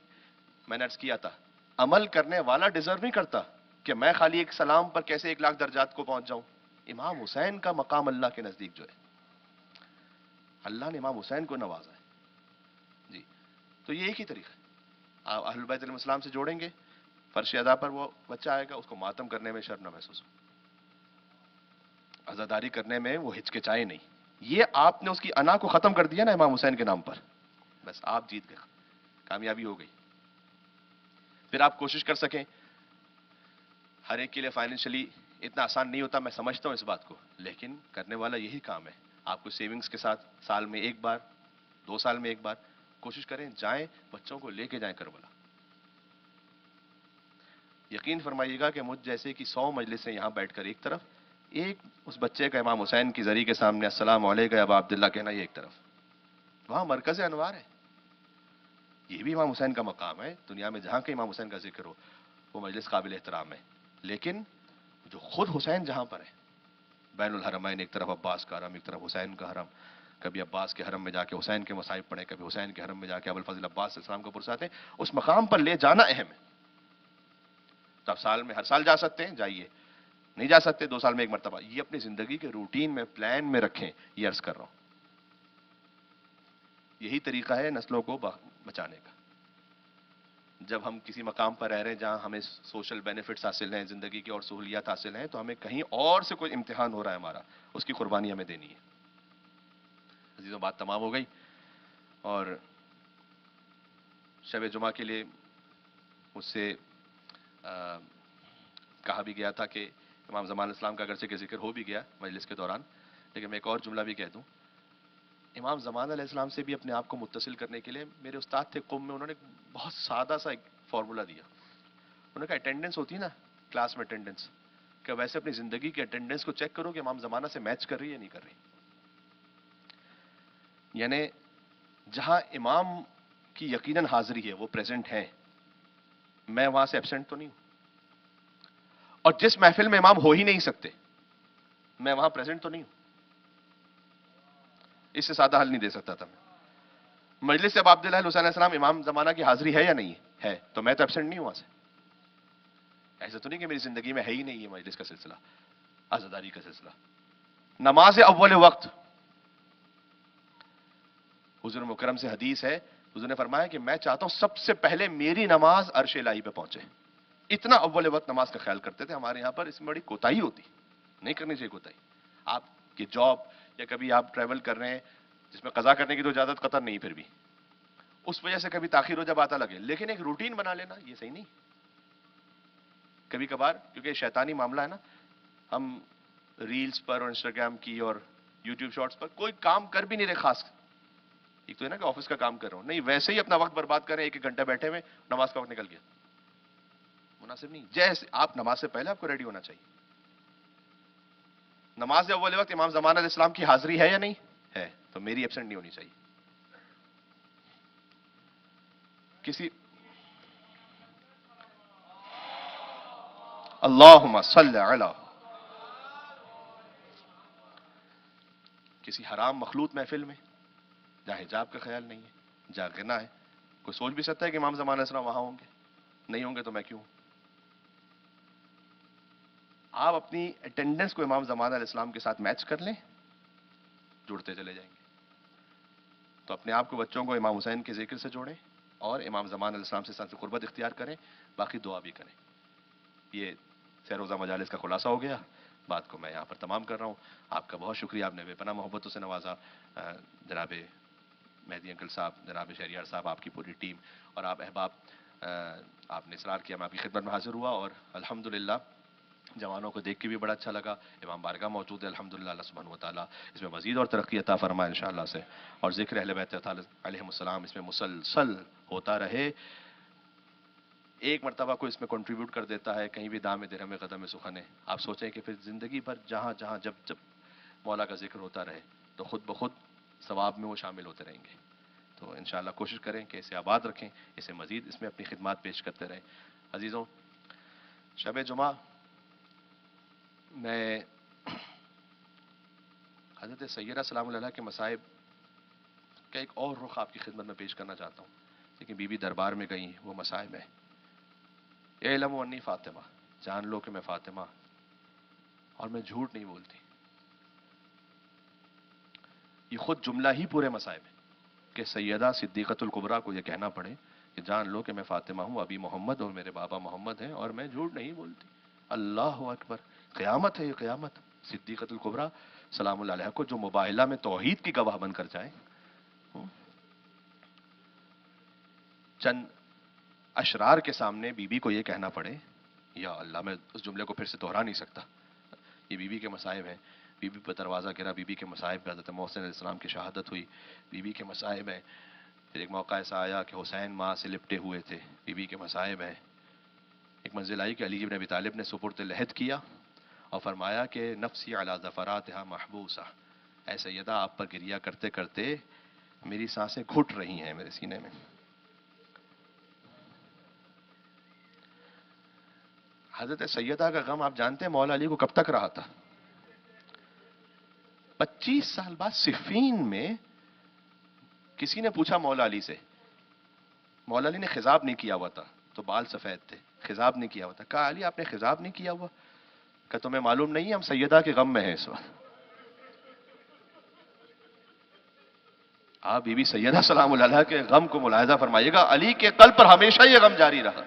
میں نے عرض کیا تھا، عمل کرنے والا ڈیزرو نہیں کرتا کہ میں خالی ایک سلام پر کیسے 1,00,000 درجات کو پہنچ جاؤں. امام حسین کا مقام اللہ کے نزدیک جو ہے، اللہ نے امام حسین کو نوازا ہے. جی، تو یہ ایک ہی طریقہ ہے. آپ اہل بیت علیہ السلام سے جوڑیں گے، فرش ادا پر وہ بچہ آئے گا، اس کو ماتم کرنے میں شرم نہ محسوس ہو، عزاداری کرنے میں وہ ہچکچائے نہیں. یہ آپ نے اس کی انا کو ختم کر دیا نا امام حسین کے نام پر، بس آپ جیت گئے، کامیابی ہو گئی. پھر آپ کوشش کر سکیں. ہر ایک کے لیے فائنینشلی اتنا آسان نہیں ہوتا، میں سمجھتا ہوں اس بات کو، لیکن کرنے والا یہی کام ہے. آپ کو سیونگز کے ساتھ سال میں ایک بار، 2 سال میں ایک بار کوشش کریں، جائیں، بچوں کو لے کے جائیں کربلا. یقین فرمائیے گا کہ مجھ جیسے کہ 100 مجلسیں یہاں بیٹھ کر ایک طرف، ایک اس بچے کا امام حسین کی ذریعے کے سامنے السلام علیکم ابا عبداللہ کہنا، یہ ایک طرف. وہاں مرکز انوار ہے. یہ بھی امام حسین کا مقام ہے. دنیا میں جہاں کے امام حسین کا ذکر ہو وہ مجلس قابل احترام ہے. لیکن جو خود حسین جہاں پر ہے، بین الحرمین، ایک طرف عباس کا حرم، ایک طرف حسین کا حرم، کبھی عباس کے حرم میں جا کے حسین کے مصائب پڑھیں، کبھی حسین کے حرم میں جا کے ابوالفضل عباس علیہ السلام کو پرساتے ہیں، اس مقام پر لے جانا اہم ہے. تو آپ سال میں ہر سال جا سکتے ہیں، جائیے. نہیں جا سکتے 2 سال میں ایک مرتبہ. یہ اپنی زندگی کے روٹین میں، پلان میں رکھیں. یہ عرض کر رہا ہوں، یہی طریقہ ہے نسلوں کو بچانے کا. جب ہم کسی مقام پر رہ رہے ہیں جہاں ہمیں سوشل بینیفٹس حاصل ہیں، زندگی کی اور سہولیات حاصل ہیں، تو ہمیں کہیں اور سے کوئی امتحان ہو رہا ہے ہمارا، اس کی قربانی ہمیں دینی ہے. عزیزوں، بات تمام ہو گئی. اور شب جمعہ کے لیے مجھ سے کہا بھی گیا تھا کہ امام زمان اسلام کا اگرچہ کہ ذکر ہو بھی گیا مجلس کے دوران، لیکن میں ایک اور جملہ بھی کہہ دوں. امام زمان علیہ السلام سے بھی اپنے آپ کو متصل کرنے کے لیے میرے استاد تھے قم میں، انہوں نے بہت سادہ سا ایک فارمولا دیا. انہوں نے کہا اٹینڈنس ہوتی ہے نا کلاس میں، اٹینڈنس، کہ ویسے اپنی زندگی کی اٹینڈنس کو چیک کرو کہ امام زمانہ سے میچ کر رہی ہے یا نہیں کر رہی. یعنی جہاں امام کی یقیناً حاضری ہے، وہ پریزنٹ ہیں، میں وہاں سے ایبسنٹ تو نہیں ہوں. اور جس محفل میں امام ہو ہی نہیں سکتے، میں وہاں پریزنٹ تو نہیں ہوں. اس سے سادہ حل نہیں دے سکتا تھا میں. مجلس سے اب عبداللہ حسین علیہ السلام امام زمانہ کی حاضری ہے یا نہیں ہے، تو میں تو ایبسنٹ نہیں ہوں وہاں سے. ایسا تو نہیں کہ میری زندگی میں ہے ہی نہیں یہ مجلس کا سلسلہ، عزاداری کا سلسلہ. نماز اول وقت، حضور مکرم سے حدیث ہے، حضور نے فرمایا کہ میں چاہتا ہوں سب سے پہلے میری نماز عرش الہی پہ پہنچے. اتنا اول وقت نماز کا خیال کرتے تھے. ہمارے یہاں پر اس میں بڑی کوتاہی ہوتی، نہیں کرنی چاہیے کوتاہی. آپ کی جاب یا کبھی آپ ٹریول کر رہے ہیں جس میں قضا کرنے کی تو اجازت قطر نہیں، پھر بھی اس وجہ سے کبھی تاخیر ہو جب آتا لگے، لیکن ایک روٹین بنا لینا یہ صحیح نہیں. کبھی کبھار کیونکہ شیطانی معاملہ ہے نا، ہم ریلز پر اور انسٹاگرام کی اور یوٹیوب شارٹس پر کوئی کام کر بھی نہیں رہے خاص. ایک تو ہے نا کہ آفس کا کام کر رہا ہوں، نہیں ویسے ہی اپنا وقت برباد کریں، 1 گھنٹہ بیٹھے ہوئے، نماز کا وقت نکل گیا، مناسب نہیں. جیسے آپ نماز سے پہلے آپ کو ریڈی ہونا چاہیے. نماز اول وقت امام زمان علیہ السلام کی حاضری ہے یا نہیں ہے، تو میری ایبسنٹ نہیں ہونی چاہیے. کسی اللہم صلی علی، کسی حرام مخلوط محفل میں جہاں حجاب کا خیال نہیں ہے، جہاں غنا ہے، کوئی سوچ بھی سکتا ہے کہ امام زمان علیہ السلام وہاں ہوں گے؟ نہیں ہوں گے تو میں کیوں؟ آپ اپنی اٹینڈنس کو امام زمان علیہ السلام کے ساتھ میچ کر لیں، جڑتے چلے جائیں گے. تو اپنے آپ کو، بچوں کو امام حسین کے ذکر سے جوڑیں، اور امام زمان علیہ السلام سے قربت اختیار کریں، باقی دعا بھی کریں۔ یہ سیروزہ مجالس کا خلاصہ ہو گیا، بات کو میں یہاں پر تمام کر رہا ہوں۔ آپ کا بہت شکریہ، آپ نے بے پناہ محبتوں سے نوازا۔ جناب مہدی انکل صاحب، جناب شہریار صاحب، آپ کی پوری ٹیم اور آپ احباب، آپ نے اصرار کیا، میں آپ کی خدمت میں حاضر ہوا، اور الحمدللہ جوانوں کو دیکھ کے بھی بڑا اچھا لگا۔ امام بارگاہ موجود ہے، الحمدللہ، اللہ سبحانہ و تعالیٰ اس میں مزید اور ترقی عطا فرمائے انشاءاللہ سے، اور ذکر اہل بیت علیہم السلام اس میں مسلسل ہوتا رہے۔ ایک مرتبہ کوئی اس میں کنٹریبیوٹ کر دیتا ہے، کہیں بھی دام درہم قدم سخن ہے، آپ سوچیں کہ پھر زندگی بھر جہاں جہاں جب جب مولا کا ذکر ہوتا رہے تو خود بخود ثواب میں وہ شامل ہوتے رہیں گے۔ تو انشاءاللہ کوشش کریں کہ اسے آباد رکھیں، اسے مزید اس میں اپنی خدمات پیش کرتے رہیں۔ عزیزوں، شب جمعہ میں حضرت سیدہ سلام اللہ علیہ کے مصائب کا ایک اور رخ آپ کی خدمت میں پیش کرنا چاہتا ہوں، لیکن بی بی دربار میں گئیں، وہ مصائب ہیں۔ اعلموا انی فاطمہ، جان لو کہ میں فاطمہ، اور میں جھوٹ نہیں بولتی۔ یہ خود جملہ ہی پورے مصائب ہے کہ سیدہ صدیقۃ الکبریٰ کو یہ کہنا پڑے کہ جان لو کہ میں فاطمہ ہوں، ابھی محمد اور میرے بابا محمد ہیں، اور میں جھوٹ نہیں بولتی۔ اللہ اکبر، قیامت ہے یہ، قیامت۔ صدیقۃ الکبریٰ سلام اللہ علیہ کو جو مباہلہ میں توحید کی گواہ بن کر جائیں، چند اشرار کے سامنے بی بی کو یہ کہنا پڑے، یا اللہ، میں اس جملے کو پھر سے دہرا نہیں سکتا۔ یہ بی بی کے مصائب ہیں، بی بی پر دروازہ گرا، بی بی کے مصائب، حضرت محسن علیہ السلام کی شہادت ہوئی، بی بی کے مصائب ہیں۔ پھر ایک موقع ایسا آیا کہ حسین ماں سے لپٹے ہوئے تھے، بی بی کے مصائب ہیں۔ ایک منزل آئی کہ علی بن ابی طالب نے سپرد لحد کیا اور فرمایا کہ نفسی علی ظفراتھا محبوسہ، اے سیدہ، آپ پر گریہ کرتے کرتے میری سانسیں گھٹ رہی ہیں میرے سینے میں۔ حضرت سیدہ کا غم آپ جانتے ہیں مولا علی کو کب تک رہا تھا؟ 25 سال بعد صفین میں کسی نے پوچھا مولا علی سے، مولا علی نے خضاب نہیں کیا ہوا تھا، تو بال سفید تھے، خضاب نہیں کیا ہوا تھا، کہا علی آپ نے خضاب نہیں کیا ہوا؟ کہ تمہیں معلوم نہیں ہے ہم سیدہ کے غم میں ہیں اس وقت۔ آپ بی بی سیدہ سلام اللہ علیہ کے غم کو ملاحظہ فرمائیے گا، علی کے قلب پر ہمیشہ یہ غم جاری رہا۔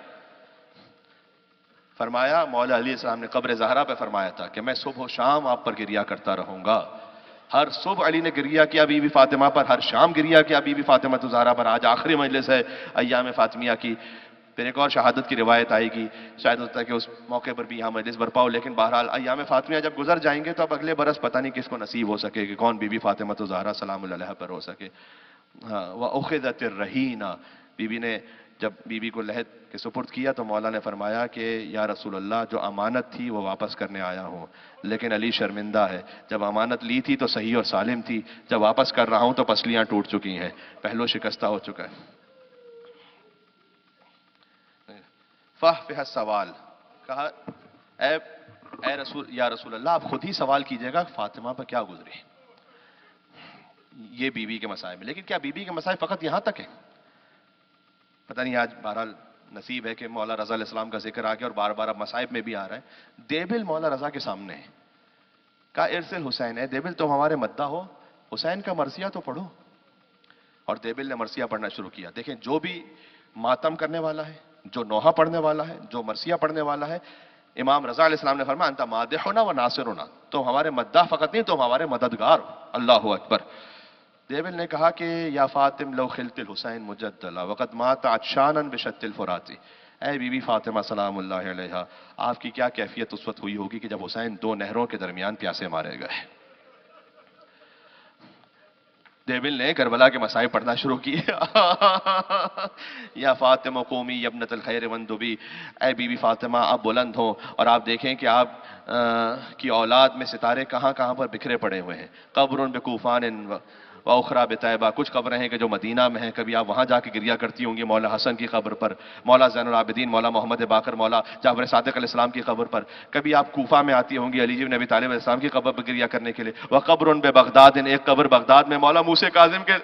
فرمایا، مولا علیہ السلام نے قبر زہرا پہ فرمایا تھا کہ میں صبح و شام آپ پر گریہ کرتا رہوں گا۔ ہر صبح علی نے گریہ کیا بی بی فاطمہ پر، ہر شام گریہ کیا بی بی فاطمہ زہرا پر۔ آج آخری مجلس ہے ایام فاطمیہ کی، پھر ایک اور شہادت کی روایت آئے گی، شاید ہوتا ہے کہ اس موقع پر بھی یہاں مجلس برپا ہو، لیکن بہرحال ایام فاطمیہ جب گزر جائیں گے تو اب اگلے برس پتہ نہیں کس کو نصیب ہو سکے کہ کون بی بی فاطمہ زہرا سلام اللہ علیہ پر ہو سکے۔ وَأُخِذَتِ الرَّهِينَ، بی بی نے جب بی بی کو لحد کے سپرد کیا تو مولا نے فرمایا کہ یا رسول اللہ، جو امانت تھی وہ واپس کرنے آیا ہوں، لیکن علی شرمندہ ہے، جب امانت لی تھی تو صحیح اور سالم تھی، جب واپس کر رہا ہوں تو پسلیاں ٹوٹ چکی ہیں، پہلو شکستہ ہو چکا ہے۔ فَحْفِحَ السوال، کہا یا رسول اللہ آپ خود ہی سوال کیجئے گا فاطمہ پر کیا گزری۔ یہ بی بی کے مسائل میں، لیکن کیا بی بی کے مسائل فقط یہاں تک ہیں؟ پتہ نہیں، آج بہرحال نصیب ہے کہ مولا رضا علیہ السلام کا ذکر آ گیا اور بار بار اب مصائب میں بھی آ رہا ہے۔ دیبل مولا رضا کے سامنے ہے، کہا ارسل حسین، ہے دیبل تم ہمارے مداح ہو، حسین کا مرثیہ تو پڑھو۔ اور دیبل نے مرثیہ پڑھنا شروع کیا۔ دیکھیں، جو بھی ماتم کرنے والا ہے، جو نوحہ پڑھنے والا ہے، جو مرثیہ پڑھنے والا ہے، امام رضا علیہ السلام نے فرمایا انت مادحنا و ناصرنا، تم ہمارے مداح فقط نہیں، تم ہمارے مددگار ہو۔ اللہ اکبر۔ دیبل نے کہا کہ یا فاطم لو خلت الحسین مجدلا وقد مات عطشانا بشت الفرات، اے بی بی فاطمہ سلام اللہ علیہ، آپ کی کیا کیفیت اس وقت ہوئی ہوگی کہ جب حسین دو نہروں کے درمیان پیاسے مارے گئے۔ دیبل نے کربلا کے مسائب پڑھنا شروع کیے۔ یا فاطمہ قومی یبنت الخیر وندبی، اے بی بی فاطمہ آپ بلند ہوں اور آپ دیکھیں کہ آپ کی اولاد میں ستارے کہاں کہاں پر بکھرے پڑے ہوئے ہیں۔ قبر بکوفان واخرى بطیبہ، کچھ قبریں ہیں کہ جو مدینہ میں ہیں، کبھی آپ وہاں جا کے گریہ کرتی ہوں گی مولا حسن کی قبر پر، مولا زین العابدین، مولا محمد باقر، مولا جعفر صادق علیہ السلام کی قبر پر، کبھی آپ کوفہ میں آتی ہوں گی علی بن ابی طالب علیہ السلام کی قبر پر گریہ کرنے کے لیے۔ وقبر ببغداد، ایک قبر بغداد میں مولا موسیٰ کاظم کے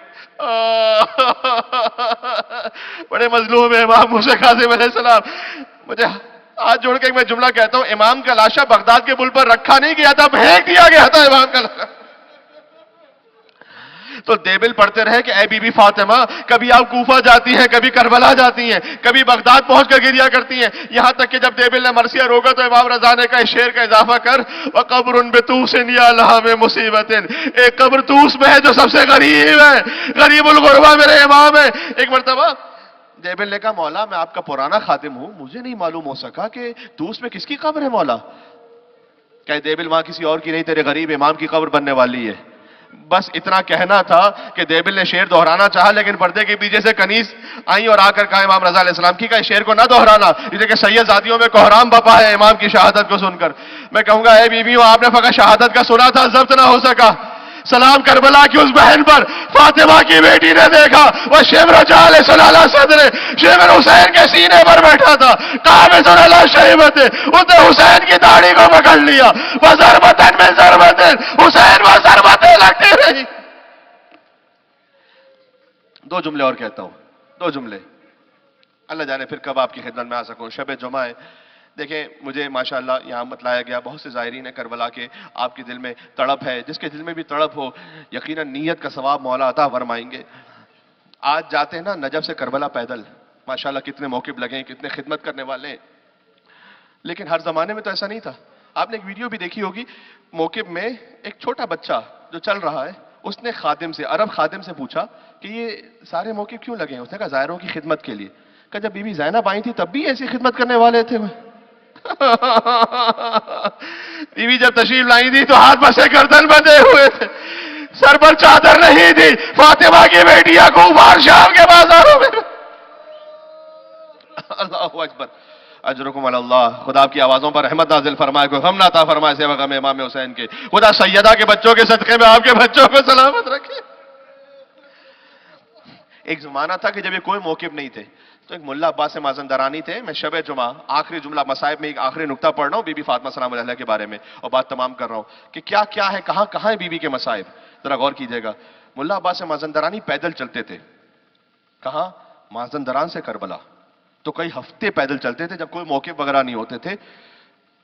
بڑے مظلوم ہے امام موسیٰ کاظم علیہ السلام۔ مجھے ہاتھ جوڑ کے میں جملہ کہتا ہوں، امام کا لاشا بغداد کے پل پر رکھا نہیں گیا تھا، پھینک دیا گیا تھا امام کا لاشا۔ تو دیبل پڑھتے رہے کہ اے بی بی فاطمہ کبھی آپ کوفہ جاتی ہیں، کبھی کربلا جاتی ہیں، کبھی بغداد پہنچ کر گریا کرتی ہیں، یہاں تک کہ جب دیبل نے مرثیہ روکا تو امام رضا نے کہا اس شعر کا اضافہ کر وَقَبْرٌ بِتُوسٍ يَا لَهَا مِن مُصِيبَةٍ، ایک قبر توس میں ہے جو سب سے غریب ہے، غریب الغربا میرے امام ہے۔ ایک مرتبہ دیبل نے کہا مولا میں آپ کا پرانا خادم ہوں، مجھے نہیں معلوم ہو سکا کہ توس میں کس کی قبر ہے مولا؟ کہ دیبل وہاں کسی اور کی نہیں، تیرے غریب امام کی قبر بننے والی ہے۔ بس اتنا کہنا تھا کہ دیبل نے شعر دہرانا چاہا، لیکن پردے کے پیچھے سے کنیز آئیں اور آ کر کہا امام رضا علیہ السلام کی کہ اس شعر کو نہ دہرانا، اسے کہ سید زادیوں میں کوہرام بپا ہے امام کی شہادت کو سن کر۔ میں کہوں گا اے بیویوں آپ نے فقط شہادت کا سنا تھا، ضبط نہ ہو سکا۔ سلام کربلا کی اس بہن پر، فاطمہ کی بیٹی نے دیکھا وہ شمر جال سلالہ صدر شمر حسین کے سینے پر بیٹھا تھا، قابض علی شیبت، اس نے حسین کی داڑھی کو پکڑ لیا، وضربتن میں ضربتن، حسین وہ ضربتیں لگتی رہی۔ دو جملے اور کہتا ہوں، دو جملے، اللہ جانے پھر کب آپ کی خدمت میں آ سکوں۔ شب جمعہ ہے، دیکھیں مجھے ماشاءاللہ یہاں بتلایا گیا بہت سے زائرین ہیں کربلا کے، آپ کے دل میں تڑپ ہے، جس کے دل میں بھی تڑپ ہو یقیناً نیت کا ثواب مولا عطا فرمائیں گے۔ آج جاتے ہیں نا نجف سے کربلا پیدل، ماشاءاللہ کتنے موقف لگے ہیں، کتنے خدمت کرنے والے ہیں، لیکن ہر زمانے میں تو ایسا نہیں تھا۔ آپ نے ایک ویڈیو بھی دیکھی ہوگی، موقف میں ایک چھوٹا بچہ جو چل رہا ہے اس نے خادم سے، عرب خادم سے پوچھا کہ یہ سارے موقف کیوں لگے ہیں؟ اس نے کہا زائروں کی خدمت کے لیے۔ کہ جب بی بی زینب آئی تھی تب بھی ایسی خدمت کرنے والے تھے وہ۔ بیوی جب تشریف لائی تھی تو ہاتھ بسے گردن بندھے ہوئے تھے، سر پر چادر نہیں تھی، فاطمہ کی بیٹیاں کو بار شام کے بازاروں میں۔ اللہ اکبر، اجرکم علی اللہ، خدا آپ کی آوازوں پر رحمت نازل فرمائے، کوئی غم نہ عطا فرمائے سوا غم امام حسین کے، خدا سیدہ کے بچوں کے صدقے میں آپ کے بچوں کو سلامت رکھے۔ ایک زمانہ تھا کہ جب یہ کوئی موقف نہیں تھے تو ایک ملا عباس مازندرانی تھے، میں شب جمعہ آخری جملہ مصائب میں ایک آخری نکتہ پڑھ رہا ہوں بی بی فاطمہ سلام علیہ کے بارے میں اور بات تمام کر رہا ہوں کہ کیا کیا ہے، کہاں کہاں ہے بی بی کے مصائب، ذرا غور کیجئے گا۔ ملا عباس مازندرانی پیدل چلتے تھے، کہاں؟ مازندران سے کربلا، تو کئی ہفتے پیدل چلتے تھے جب کوئی موقف وغیرہ نہیں ہوتے تھے۔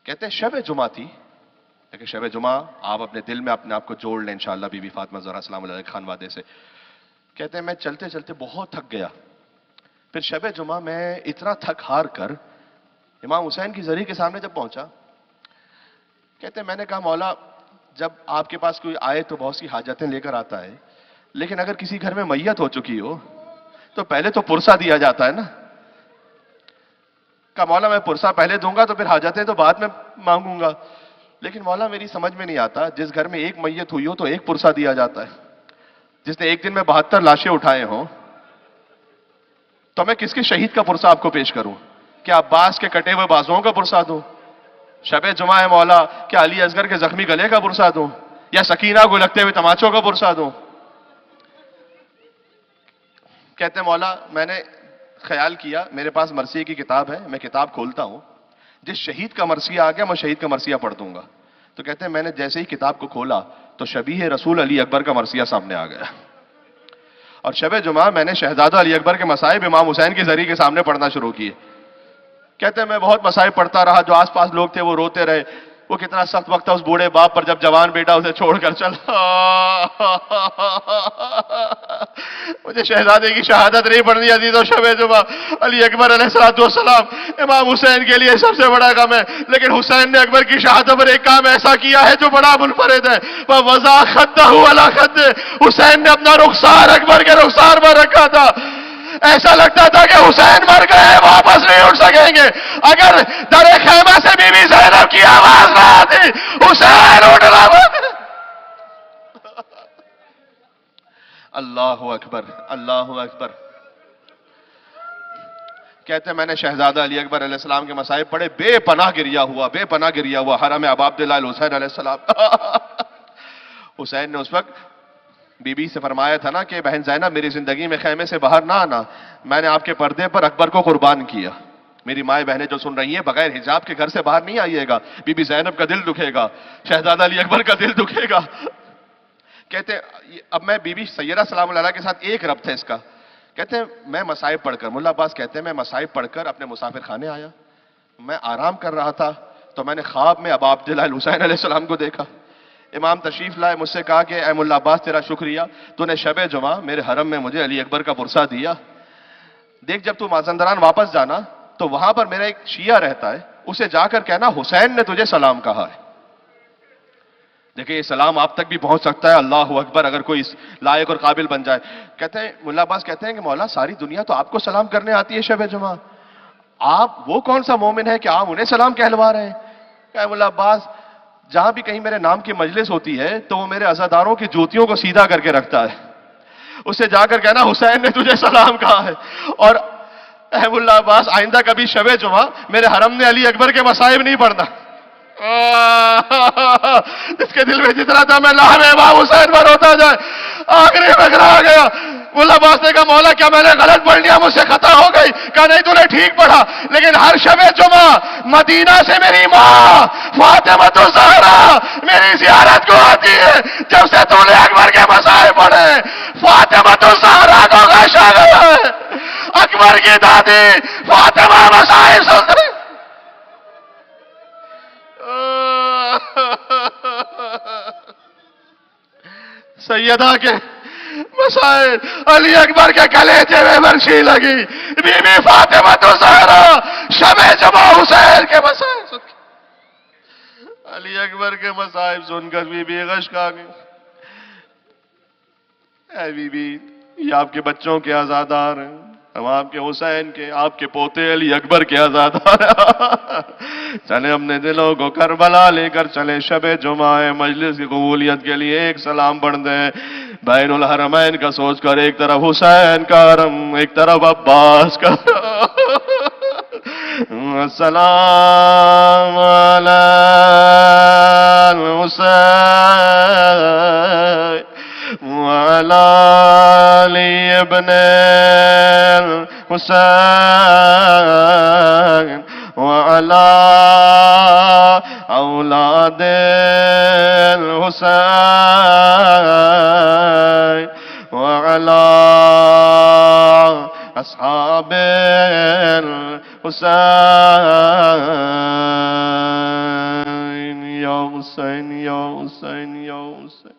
کہتے ہیں شب جمعہ تھی، لیکن شب جمعہ آپ اپنے دل میں اپنے آپ کو جوڑ لیں انشاءاللہ بی بی فاطمہ زہرا سلام علیہ کے خانوادے سے۔ کہتے ہیں میں چلتے چلتے بہت تھک گیا، پھر شب جمعہ میں اتنا تھک ہار کر امام حسین کی زری کے سامنے جب پہنچا، کہتے ہیں میں نے کہا مولا جب آپ کے پاس کوئی آئے تو بہت سی حاجتیں لے کر آتا ہے، لیکن اگر کسی گھر میں میت ہو چکی ہو تو پہلے تو پرسہ دیا جاتا ہے نا۔ کہا مولا میں پرسہ پہلے دوں گا تو پھر حاجتیں تو بعد میں مانگوں گا، لیکن مولا میری سمجھ میں نہیں آتا، جس گھر میں ایک میت ہوئی ہو تو ایک پرسہ دیا جاتا ہے، جس نے ایک دن میں 72 لاشیں اٹھائے ہوں تو میں کس کے شہید کا پرسہ آپ کو پیش کروں؟ کیا عباس کے کٹے ہوئے بازوؤں کا پرسہ دوں؟ شب جمعہ ہے مولا، کیا علی اصغر کے زخمی گلے کا پرسہ دوں یا سکینہ کو لگتے ہوئے تماچوں کا پرسہ دوں؟ کہتے ہیں مولا میں نے خیال کیا میرے پاس مرثیے کی کتاب ہے، میں کتاب کھولتا ہوں، جس شہید کا مرثیہ آ گیا میں شہید کا مرثیہ پڑھ دوں گا۔ تو کہتے ہیں میں نے جیسے ہی کتاب کو کھولا تو شبیہ رسول علی اکبر کا مرثیہ سامنے آ گیا، اور شب جمعہ میں نے شہزادہ علی اکبر کے مصائب امام حسین کے ذریعے کے سامنے پڑھنا شروع کیے۔ کہتے ہیں میں بہت مصائب پڑھتا رہا، جو آس پاس لوگ تھے وہ روتے رہے، وہ کتنا سخت وقت تھا اس بوڑھے باپ پر جب جوان بیٹا اسے چھوڑ کر چلا۔ مجھے شہزادے کی شہادت نہیں پڑھنی عزیزوں، شب جمعہ علی اکبر علیہ السلام امام حسین کے لیے سب سے بڑا غم ہے، لیکن حسین نے اکبر کی شہادت پر ایک کام ایسا کیا ہے جو بڑا منفرد ہے، وَوَضَعَ خَدَّهُ عَلَى خَدِّهِ، حسین نے اپنا رخسار اکبر کے رخسار پر رکھا تھا، ایسا لگتا تھا کہ حسین مر گئے واپس نہیں اٹھ سکیں گے، اگر در خیمہ سے بی بی زینب کی آواز نہ آتی حسین اٹھ رہا تھا۔ اللہ اکبر، اللہ اکبر۔ کہتے ہیں میں نے شہزادہ علی اکبر علیہ السلام کے مصائب پڑھے، بے پناہ گریا ہوا، بے پناہ گریا ہوا، حرم ابا عبداللہ الحسین علیہ السلام۔ حسین نے اس وقت بی بی سے فرمایا تھا نا کہ بہن زینب میری زندگی میں خیمے سے باہر نہ آنا، میں نے آپ کے پردے پر اکبر کو قربان کیا، میری مائیں بہنیں جو سن رہی ہیں بغیر حجاب کے گھر سے باہر نہیں آئیے گا، بی بی زینب کا دل دکھے گا، شہزادہ علی اکبر کا دل دکھے گا۔ کہتے ہیں اب میں بی بی سیدہ سلام اللہ کے ساتھ ایک ربط ہے اس کا، کہتے ہیں میں مصائب پڑھ کر، ملا عباس کہتے ہیں میں مصائب پڑھ کر اپنے مسافر خانے آیا، میں آرام کر رہا تھا تو میں نے خواب میں ابا عبداللہ الحسین علیہ السلام کو دیکھا، امام تشریف لائے، مجھ سے کہا کہ اے مولا عباس تیرا شکریہ، تو نے شب جمعہ میرے حرم میں مجھے علی اکبر کا پرسہ دیا۔ دیکھ جب تو مازندران واپس جانا تو وہاں پر میرا ایک شیعہ رہتا ہے، اسے جا کر کہنا حسین نے تجھے سلام کہا ہے۔ دیکھیں یہ سلام آپ تک بھی پہنچ سکتا ہے، اللہ اکبر، اگر کوئی اس لائق اور قابل بن جائے۔ کہتے ہیں مولا عباس کہتے ہیں کہ مولا ساری دنیا تو آپ کو سلام کرنے آتی ہے شب جمعہ، آپ وہ کون سا مومن ہے کہ آپ انہیں سلام کہلوا رہے ہیں؟ کہ مولا عباس جہاں بھی کہیں میرے نام کی مجلس ہوتی ہے تو وہ میرے عزاداروں کی جوتیوں کو سیدھا کر کے رکھتا ہے، اسے جا کر کہنا حسین نے تجھے سلام کہا ہے۔ اور اے مولا عباس آئندہ کبھی شب جمعہ میرے حرم میں علی اکبر کے مصائب نہیں پڑھنا۔ اس کے دل میں جتنا تھا میں لاہ میں امام حسین پر ہوتا جائے، آخری فکرہ آ گیا۔ مولا عباس نے کہا مولا کیا میں نے غلط پڑھ لیا، مجھ سے خطا ہو گئی؟ کہا نہیں تو نے ٹھیک پڑھا، لیکن ہر شب جمعہ مدینہ سے میری ماں فاطمہ الزہرا میری زیارت کو آتی ہے، جب سے تو نے اکبر کے مسائل پڑھے فاطمہ الزہرا کو غش آ گیا ہے، اکبر کی دادی فاطمہ مسائل سن رہی۔ سیدہ کے مسائل علی اکبر کے کلیجے میں برشی لگی، بی بی فاطمہ الزہرا شب جمعہ حسین کے مسائل سن کے، علی اکبر کے مسائل سن کر بی بی غش کھا گئی۔ اے بی بی یہ آپ کے بچوں کے عزادار ہیں، ہم آپ کے حسین کے، آپ کے پوتے علی اکبر کے عزادار ہیں۔ چلے اپنے دلوں کو کربلا لے کر چلے، شب جمعہ مجلس کی قبولیت کے لیے ایک سلام پڑھ دیں بین الحرمین کا سوچ کر، ایک طرف حسین کا حرم، ایک طرف عباس کا۔ السلام علی الحسین وعلی علی ابن الحسین وعلی اولاد الحسین وعلی اصحاب الحسین، یا حسین یا حسین یا حسین۔